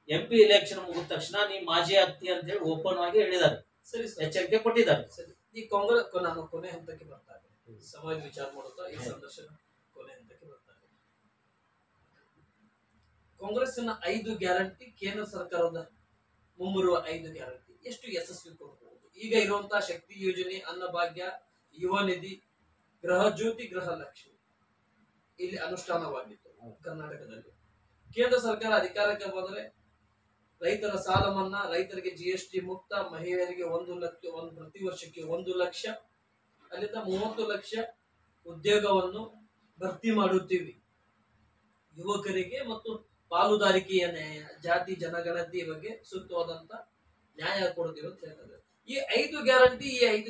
MP ಇಲೆಕ್ಷನ್ ಮುಗಿದ ತಕ್ಷಣ ನೀವು ಮಾಜಿ ಆಗ್ತಿ ಅಂತ ಹೇಳಿ ಓಪನ್ ಆಗಿ ಹೇಳಿದ್ದಾರೆ. ಸರಿ, ಎಚ್ಚರಿಕೆ ಕೊಟ್ಟಿದ್ದಾರೆ. ಸರಿ, ಈ ಕಾಂಗ್ರೆಸ್ ನಾನು ಕೊನೆ ಹಂತಕ್ಕೆ ಬರ್ತಾ ಇದ್ದೇನೆ. ಸಮಾಜ ವಿಚಾರ ಮಾಡುತ್ತಾ ಈ ಸಂದರ್ಶನ ಕೊನೆ ಹಂತಕ್ಕೆ ಬರ್ತಾ ಇದೆ. ಕಾಂಗ್ರೆಸ್ಸಿನ 5 ಗ್ಯಾರಂಟಿ, ಕೇಂದ್ರ ಸರ್ಕಾರದ ಮುಂಬರುವ 5 ಗ್ಯಾರಂಟಿ ಎಷ್ಟು ಯಶಸ್ವಿ ಕೊಡಬಹುದು? ಈಗ ಇರುವಂತಹ ಶಕ್ತಿ ಯೋಜನೆ, ಅನ್ನಭಾಗ್ಯ, ಯುವ ನಿಧಿ, ಗೃಹ ಜ್ಯೋತಿ, ಗೃಹ ಲಕ್ಷ್ಮಿ ಇಲ್ಲಿ ಅನುಷ್ಠಾನವಾಗಿತ್ತು ಕರ್ನಾಟಕದಲ್ಲಿ. ಕೇಂದ್ರ ಸರ್ಕಾರ ಅಧಿಕಾರಕ್ಕೆ ಬಂದರೆ ರೈತರ ಸಾಲ ಮನ್ನಾ, ರೈತರಿಗೆ GST ಮುಕ್ತ, ಮಹಿಳೆಯರಿಗೆ 1 ಲಕ್ಷ, ಪ್ರತಿ ವರ್ಷಕ್ಕೆ 1 ಲಕ್ಷ, ಅಲ್ಲಿಂದ 30 ಲಕ್ಷ ಉದ್ಯೋಗವನ್ನು ಭರ್ತಿ ಮಾಡುತ್ತೀವಿ. ಯುವಕರಿಗೆ ಮತ್ತು ಪಾಲುದಾರಿಕೆಯ ನ್ಯಾಯ, ಜಾತಿ ಜನಗಣತಿ ಬಗ್ಗೆ ಸೂಕ್ತವಾದಂತ ನ್ಯಾಯ ಕೊಡ್ತೀವಿ ಅಂತ ಹೇಳ್ತಾರೆ. ಈ 5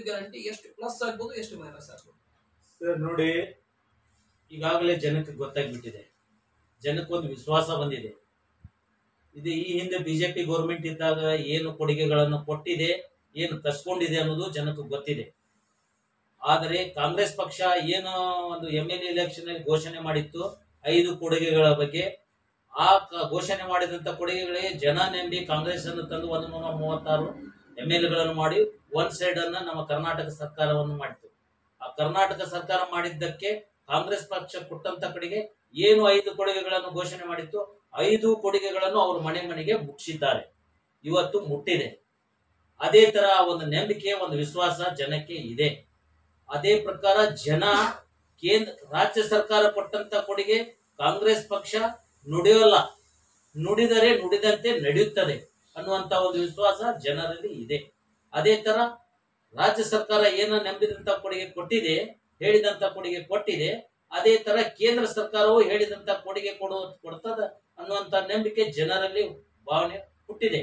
ಗ್ಯಾರಂಟಿ ಎಷ್ಟು ಪ್ಲಸ್ ಆಗ್ಬೋದು, ಎಷ್ಟು ಮೈನಸ್ ಆಗ್ಬೋದು? ಸರ್ ನೋಡಿ, ಈಗಾಗಲೇ ಜನಕ್ಕೆ ಗೊತ್ತಾಗ್ಬಿಟ್ಟಿದೆ. ಜನಕ್ಕೊಂದು ವಿಶ್ವಾಸ ಬಂದಿದೆ. ಇದು ಈ ಹಿಂದೆ ಬಿಜೆಪಿ ಗೌರ್ಮೆಂಟ್ ಇದ್ದಾಗ ಏನು ಕೊಡುಗೆಗಳನ್ನು ಕೊಟ್ಟಿದೆ, ಏನು ಕಸ್ಕೊಂಡಿದೆ ಅನ್ನೋದು ಜನಕ್ಕೆ ಗೊತ್ತಿದೆ. ಆದರೆ ಕಾಂಗ್ರೆಸ್ ಪಕ್ಷ ಏನು ಒಂದು MLA ಇಲೆಕ್ಷನ್ ಅಲ್ಲಿ ಘೋಷಣೆ ಮಾಡಿತ್ತು 5 ಕೊಡುಗೆಗಳ ಬಗ್ಗೆ, ಆ ಘೋಷಣೆ ಮಾಡಿದಂತ ಕೊಡುಗೆಗಳೇ ಜನ ನಂಬಿ ಕಾಂಗ್ರೆಸ್ ಅನ್ನು ತಂದು 136 MLAಗಳನ್ನು ಮಾಡಿ ಒನ್ ಸೈಡ್ ಅನ್ನ ನಮ್ಮ ಕರ್ನಾಟಕ ಸರ್ಕಾರವನ್ನು ಮಾಡಿತು. ಆ ಕರ್ನಾಟಕ ಸರ್ಕಾರ ಮಾಡಿದ್ದಕ್ಕೆ ಕಾಂಗ್ರೆಸ್ ಪಕ್ಷ ಕೊಟ್ಟಂತ ಕಡೆಗೆ ಏನು 5 ಕೊಡುಗೆಗಳನ್ನು ಘೋಷಣೆ ಮಾಡಿತ್ತು, 5 ಕೊಡುಗೆಗಳನ್ನು ಅವರು ಮನೆ ಮನೆಗೆ ಮುಟ್ಟಿಸಿದ್ದಾರೆ. ಇವತ್ತು ಮುಟ್ಟಿದೆ. ಅದೇ ತರ ಒಂದು ನಂಬಿಕೆ, ಒಂದು ವಿಶ್ವಾಸ ಜನಕ್ಕೆ ಇದೆ. ಅದೇ ಪ್ರಕಾರ ಜನ ರಾಜ್ಯ ಸರ್ಕಾರ ಕೊಟ್ಟಂತ ಕೊಡುಗೆ ಕಾಂಗ್ರೆಸ್ ಪಕ್ಷ ನುಡಿಯೋಲ್ಲ, ನುಡಿದರೆ ನುಡಿದಂತೆ ನಡೆಯುತ್ತದೆ ಅನ್ನುವಂತ ಒಂದು ವಿಶ್ವಾಸ ಜನರಲ್ಲಿ ಇದೆ. ಅದೇ ತರ ರಾಜ್ಯ ಸರ್ಕಾರ ಏನು ನಂಬಿದಂತ ಕೊಡುಗೆ ಕೊಟ್ಟಿದೆ, ಹೇಳಿದಂತ ಕೊಡುಗೆ ಕೊಟ್ಟಿದೆ, ಅದೇ ತರ ಕೇಂದ್ರ ಸರ್ಕಾರವು ಹೇಳಿದಂತ ಕೊಡುಗೆ ಕೊಡ್ತದ ಅನ್ನುವಂತ ನಂಬಿಕೆ ಜನರಲ್ಲಿ ಭಾವನೆ ಹುಟ್ಟಿದೆ.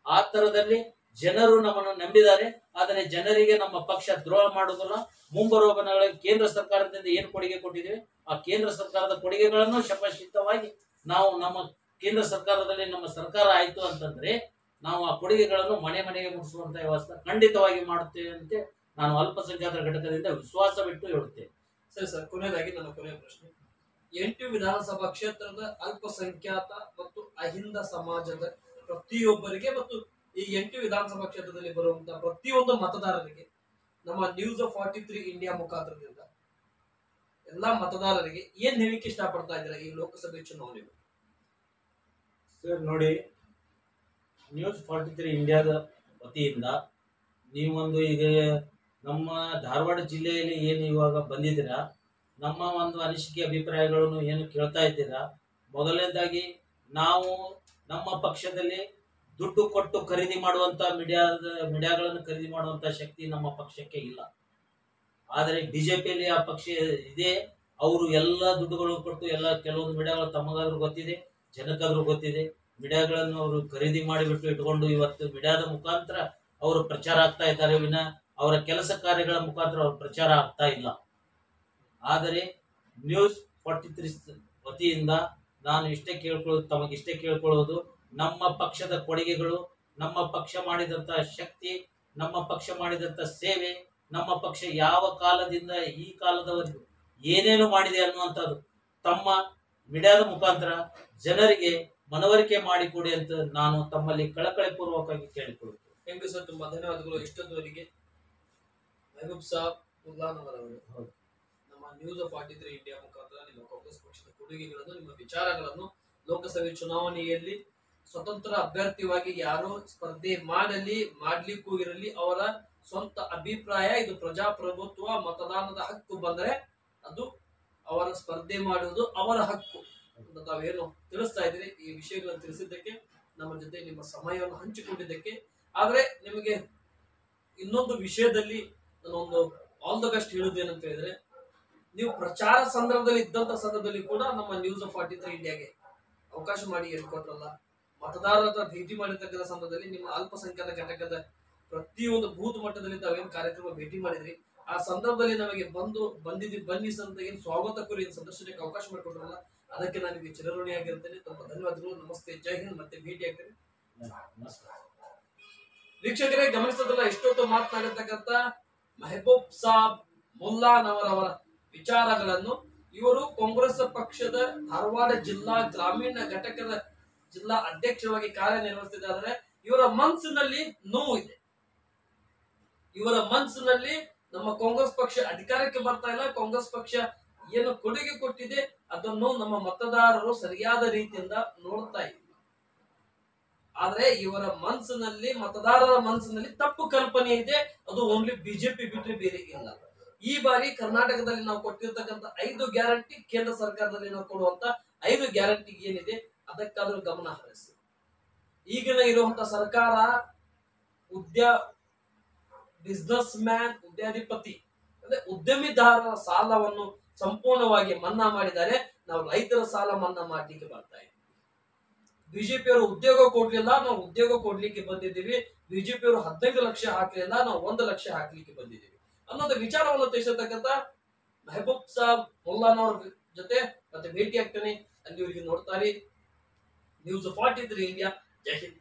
ಆ ತರದಲ್ಲಿ ಜನರು ನಮ್ಮನ್ನು ನಂಬಿದ್ದಾರೆ. ಆದರೆ ಜನರಿಗೆ ನಮ್ಮ ಪಕ್ಷ ದ್ರೋಹ ಮಾಡುವುದಿಲ್ಲ. ಮುಂಬರುವ ದಿನಗಳಲ್ಲಿ ಕೇಂದ್ರ ಸರ್ಕಾರದಿಂದ ಏನು ಕೊಡುಗೆ ಕೊಟ್ಟಿದ್ದೇವೆ ಆ ಕೇಂದ್ರ ಸರ್ಕಾರದ ಕೊಡುಗೆಗಳನ್ನು ಶಪಥಿತವಾಗಿ ನಾವು ನಮ್ಮ ಕೇಂದ್ರ ಸರ್ಕಾರದಲ್ಲಿ ನಮ್ಮ ಸರ್ಕಾರ ಆಯ್ತು ಅಂತಂದ್ರೆ ನಾವು ಆ ಕೊಡುಗೆಗಳನ್ನು ಮನೆ ಮನೆಗೆ ಮುಟ್ಟಿಸುವಂತ ವ್ಯವಸ್ಥೆ ಖಂಡಿತವಾಗಿ ಮಾಡುತ್ತೇವೆ ಅಂತ ನಾನು ಅಲ್ಪಸಂಖ್ಯಾತರ ಘಟಕದಿಂದ ವಿಶ್ವಾಸವಿಟ್ಟು ಹೇಳುತ್ತೇನೆ. ಸರಿ ಸರ್, ಕೊನೆಯದಾಗಿ ನನ್ನ ಕೊನೆಯ ಪ್ರಶ್ನೆ, 8 ವಿಧಾನಸಭಾ ಕ್ಷೇತ್ರದ ಅಲ್ಪಸಂಖ್ಯಾತ ಮತ್ತು ಅಹಿಂದ ಸಮಾಜದ ಪ್ರತಿಯೊಬ್ಬರಿಗೆ ಮತ್ತು ಈ 8 ವಿಧಾನಸಭಾ ಕ್ಷೇತ್ರದಲ್ಲಿ ಬರುವಂತಹ ಪ್ರತಿಯೊಂದು ಮತದಾರರಿಗೆ ನಮ್ಮ ನ್ಯೂಸ್ 43 ಇಂಡಿಯಾ ಮುಖಾಂತರದಿಂದ ಎಲ್ಲಾ ಮತದಾರರಿಗೆ ಏನ್ ಹೇಳಿಕೆ ಇಷ್ಟಪಡ್ತಾ ಇದ್ದೀರಾ ಈ ಲೋಕಸಭೆ ಚುನಾವಣೆ? ಸರ್ ನೋಡಿ, ನ್ಯೂಸ್ 43 ಇಂಡಿಯಾದ ವತಿಯಿಂದ ನೀವೊಂದು ಈಗ ನಮ್ಮ ಧಾರವಾಡ ಜಿಲ್ಲೆಯಲ್ಲಿ ಏನು ಇವಾಗ ಬಂದಿದ್ದೀರಾ, ನಮ್ಮ ಒಂದು ಅನಿಸಿಕೆ ಅಭಿಪ್ರಾಯಗಳನ್ನು ಏನು ಕೇಳ್ತಾ ಇದ್ದೀರಾ, ಮೊದಲನೇದಾಗಿ ನಮ್ಮ ಪಕ್ಷದಲ್ಲಿ ದುಡ್ಡು ಕೊಟ್ಟು ಖರೀದಿ ಮಾಡುವಂತ ಮೀಡಿಯಾಗಳನ್ನು ಖರೀದಿ ಮಾಡುವಂತ ಶಕ್ತಿ ನಮ್ಮ ಪಕ್ಷಕ್ಕೆ ಇಲ್ಲ. ಆದರೆ ಬಿಜೆಪಿಯಲ್ಲಿ ಆ ಪಕ್ಷ ಇದೆ. ಅವರು ಎಲ್ಲ ದುಡ್ಡುಗಳು ಕೊಟ್ಟು ಎಲ್ಲ ಕೆಲವೊಂದು ಮೀಡಿಯಾಗಳು ತಮಗಾದ್ರೂ ಗೊತ್ತಿದೆ, ಜನಕ್ಕಾದ್ರೂ ಗೊತ್ತಿದೆ. ಮೀಡಿಯಾಗಳನ್ನು ಅವರು ಖರೀದಿ ಮಾಡಿಬಿಟ್ಟು ಇಟ್ಕೊಂಡು ಇವತ್ತು ಮೀಡಿಯಾದ ಮುಖಾಂತರ ಅವರು ಪ್ರಚಾರ ಆಗ್ತಾ ಇದ್ದಾರೆ ವಿನ ಅವರ ಕೆಲಸ ಕಾರ್ಯಗಳ ಮುಖಾಂತರ ಅವ್ರ ಪ್ರಚಾರ ಆಗ್ತಾ ಇಲ್ಲ. ಆದರೆ ನ್ಯೂಸ್ 43 ವತಿಯಿಂದ ನಾನು ತಮಗಿಷ್ಟೇ ಕೇಳ್ಕೊಳ್ಳೋದು, ನಮ್ಮ ಪಕ್ಷದ ಕೊಡುಗೆಗಳು, ನಮ್ಮ ಪಕ್ಷ ಮಾಡಿದಂತ ಶಕ್ತಿ, ನಮ್ಮ ಪಕ್ಷ ಮಾಡಿದಂತ ಸೇವೆ, ನಮ್ಮ ಪಕ್ಷ ಯಾವ ಕಾಲದಿಂದ ಈ ಕಾಲದವರೆಗೂ ಏನೇನು ಮಾಡಿದೆ ಅನ್ನುವಂಥದ್ದು ತಮ್ಮ ಮೀಡಿಯಾದ ಮುಖಾಂತರ ಜನರಿಗೆ ಮನವರಿಕೆ ಮಾಡಿಕೊಡಿ ಅಂತ ನಾನು ತಮ್ಮಲ್ಲಿ ಕಳಕಳಿ ಪೂರ್ವಕವಾಗಿ ಕೇಳಿಕೊಳ್ಳುತ್ತೇನೆ. ಥ್ಯಾಂಕ್ ಯು ಸರ್, ತುಂಬಾ ಧನ್ಯವಾದಗಳು. ಇಷ್ಟೊಂದುವರೆಗೆ ಮೆಹಬೂಬ್ ಸಾಬ್ ಮುಲ್ಲಾನವರವರು ನಮ್ಮ ನ್ಯೂಸ್ ಆಫ್ 43 ಇಂಡಿಯಾ ಮುಖಾಂತರ ನಿಮ್ಮ ಕಾಂಗ್ರೆಸ್ ಪಕ್ಷದ ಕೊಡುಗೆಗಳನ್ನು, ನಿಮ್ಮ ವಿಚಾರಗಳನ್ನು, ಲೋಕಸಭೆ ಚುನಾವಣೆಯಲ್ಲಿ ಸ್ವತಂತ್ರ ಅಭ್ಯರ್ಥಿಯಾಗಿ ಯಾರು ಸ್ಪರ್ಧೆ ಮಾಡ್ಲಿಕ್ಕೂ ಇರಲಿ, ಅವರ ಸ್ವಂತ ಅಭಿಪ್ರಾಯ, ಇದು ಪ್ರಜಾಪ್ರಭುತ್ವ, ಮತದಾನದ ಹಕ್ಕು ಬಂದರೆ ಅದು ಅವರ ಸ್ಪರ್ಧೆ ಮಾಡುವುದು ಅವರ ಹಕ್ಕು ಅಂತ ತಾವೇನು ತಿಳಿಸ್ತಾ ಇದ್ದೀರಿ. ಈ ವಿಷಯಗಳನ್ನು ತಿಳಿಸಿದ್ದಕ್ಕೆ, ನಮ್ಮ ಜೊತೆ ನಿಮ್ಮ ಸಮಯವನ್ನು ಹಂಚಿಕೊಂಡಿದ್ದಕ್ಕೆ. ಆದ್ರೆ ನಿಮಗೆ ಇನ್ನೊಂದು ವಿಷಯದಲ್ಲಿ ನಾನೊಂದು ಆಲ್ ದ ಬೆಸ್ಟ್ ಹೇಳುವುದೇನಂತ ಹೇಳಿದ್ರೆ, ನೀವು ಪ್ರಚಾರ ಸಂದರ್ಭದಲ್ಲಿ ಇದ್ದಂತ ಸಂದರ್ಭದಲ್ಲಿ ಕೂಡ ನಮ್ಮ ನ್ಯೂಸ್ ಆಫ್ 43 ಇಂಡಿಯಾಗೆ ಅವಕಾಶ ಮಾಡಿ ಹೇಳ್ಕೊಟ್ರಲ್ಲ, ಮತದಾರರ ಭೇಟಿ ಮಾಡಿರ್ತಕ್ಕಂಥ ಸಂದರ್ಭದಲ್ಲಿ ನಿಮ್ಮ ಅಲ್ಪಸಂಖ್ಯಾತ ಘಟಕದ ಪ್ರತಿಯೊಂದು ಬೂತ್ ಮಟ್ಟದಲ್ಲಿ ತಾವೇನು ಕಾರ್ಯಕ್ರಮ ಭೇಟಿ ಮಾಡಿದ್ರಿ, ಆ ಸಂದರ್ಭದಲ್ಲಿ ನಮಗೆ ಬನ್ನಿ ಅಂತ ಏನು ಸ್ವಾಗತ ಕೋರಿ ಸಂದರ್ಶನಕ್ಕೆ ಅವಕಾಶ ಮಾಡಿಕೊಟ್ರಲ್ಲ, ಅದಕ್ಕೆ ನಾನು ನಿಮಗೆ ಚಿರಋಣಿಯಾಗಿರುತ್ತೇನೆ. ತುಂಬಾ ಧನ್ಯವಾದಗಳು. ನಮಸ್ತೆ, ಜೈ ಹಿಂದ್. ಮತ್ತೆ ಭೇಟಿ ಆಗ್ತೇನೆ. ವೀಕ್ಷಕರೇ, ಗಮನಿಸೋದಲ್ಲ, ಇಷ್ಟೊತ್ತು ಮಾತನಾಡಿರ್ತಕ್ಕಂಥ ಮೆಹಬೂಬ್ ಸಾಬ್ ಮುಲ್ಲಾನವರವರ ವಿಚಾರಗಳನ್ನು, ಇವರು ಕಾಂಗ್ರೆಸ್ ಪಕ್ಷದ ಧಾರವಾಡ ಜಿಲ್ಲಾ ಗ್ರಾಮೀಣ ಘಟಕದ ಜಿಲ್ಲಾ ಅಧ್ಯಕ್ಷರಾಗಿ ಕಾರ್ಯನಿರ್ವಹಿಸುತ್ತಿದ್ದಾರೆ. ಇವರ ಮನಸ್ಸಿನಲ್ಲಿ ನೋವು ಇದೆ. ಇವರ ಮನಸ್ಸಿನಲ್ಲಿ ನಮ್ಮ ಕಾಂಗ್ರೆಸ್ ಪಕ್ಷ ಅಧಿಕಾರಕ್ಕೆ ಬರ್ತಾ ಇಲ್ಲ, ಕಾಂಗ್ರೆಸ್ ಪಕ್ಷ ಏನು ಕೊಡುಗೆ ಕೊಟ್ಟಿದೆ ಅದನ್ನು ನಮ್ಮ ಮತದಾರರು ಸರಿಯಾದ ರೀತಿಯಿಂದ ನೋಡ್ತಾ ಇಲ್ಲ. ಆದ್ರೆ ಇವರ ಮನಸ್ಸಿನಲ್ಲಿ, ಮತದಾರರ ಮನಸ್ಸಿನಲ್ಲಿ ತಪ್ಪು ಕಲ್ಪನೆ ಇದೆ. ಅದು ಓನ್ಲಿ ಬಿಜೆಪಿ ಬಿಟ್ಟರೆ ಬೇರೆ ಇಲ್ಲ. ಈ ಬಾರಿ ಕರ್ನಾಟಕದಲ್ಲಿ ನಾವು ಕೊಟ್ಟಿರ್ತಕ್ಕಂಥ 5 ಗ್ಯಾರಂಟಿ, ಕೇಂದ್ರ ಸರ್ಕಾರದಲ್ಲಿ ನಾವು ಕೊಡುವಂತ 5 ಗ್ಯಾರಂಟಿ ಏನಿದೆ ಅದಕ್ಕಾದ್ರೂ ಗಮನ ಹರಿಸಿ. ಈಗಿನ ಇರುವಂತ ಸರ್ಕಾರ ಬಿಸ್ನೆಸ್ ಮ್ಯಾನ್, ಉದ್ಯಮಿಪತಿ ಅಂದ್ರೆ ಉದ್ಯಮಿದಾರರ ಸಾಲವನ್ನು ಸಂಪೂರ್ಣವಾಗಿ ಮನ್ನಾ ಮಾಡಿದ್ದಾರೆ. ನಾವು ರೈತರ ಸಾಲ ಮನ್ನಾ ಮಾಡ್ಲಿಕ್ಕೆ ಬರ್ತಾ ಇದ್ದೀವಿ. ಬಿಜೆಪಿಯವರು ಉದ್ಯೋಗ ಕೊಡ್ಲಿಲ್ಲ, ನಾವು ಉದ್ಯೋಗ ಕೊಡ್ಲಿಕ್ಕೆ ಬಂದಿದ್ದೀವಿ. ಬಿಜೆಪಿಯವರು 15 ಲಕ್ಷ ಹಾಕಲಿಲ್ಲ, ನಾವು 1 ಲಕ್ಷ ಹಾಕ್ಲಿಕ್ಕೆ ಬಂದಿದ್ದೀವಿ ಅನ್ನೋದು ವಿಚಾರವನ್ನು ತಿಳಿಸತಕ್ಕಂತ ಮೆಹಬೂಬ್ ಸಾಬ್ ಮುಲ್ಲಾನವರ ಜೊತೆ ಮತ್ತೆ ಭೇಟಿ ಆಗ್ತೇನೆ. ಅಲ್ಲಿವರೆಗೆ ನೋಡ್ತಾರೆ ನ್ಯೂಸ್ 43 ಇಂಡಿಯಾ. ಜೈ ಹಿಂದ್.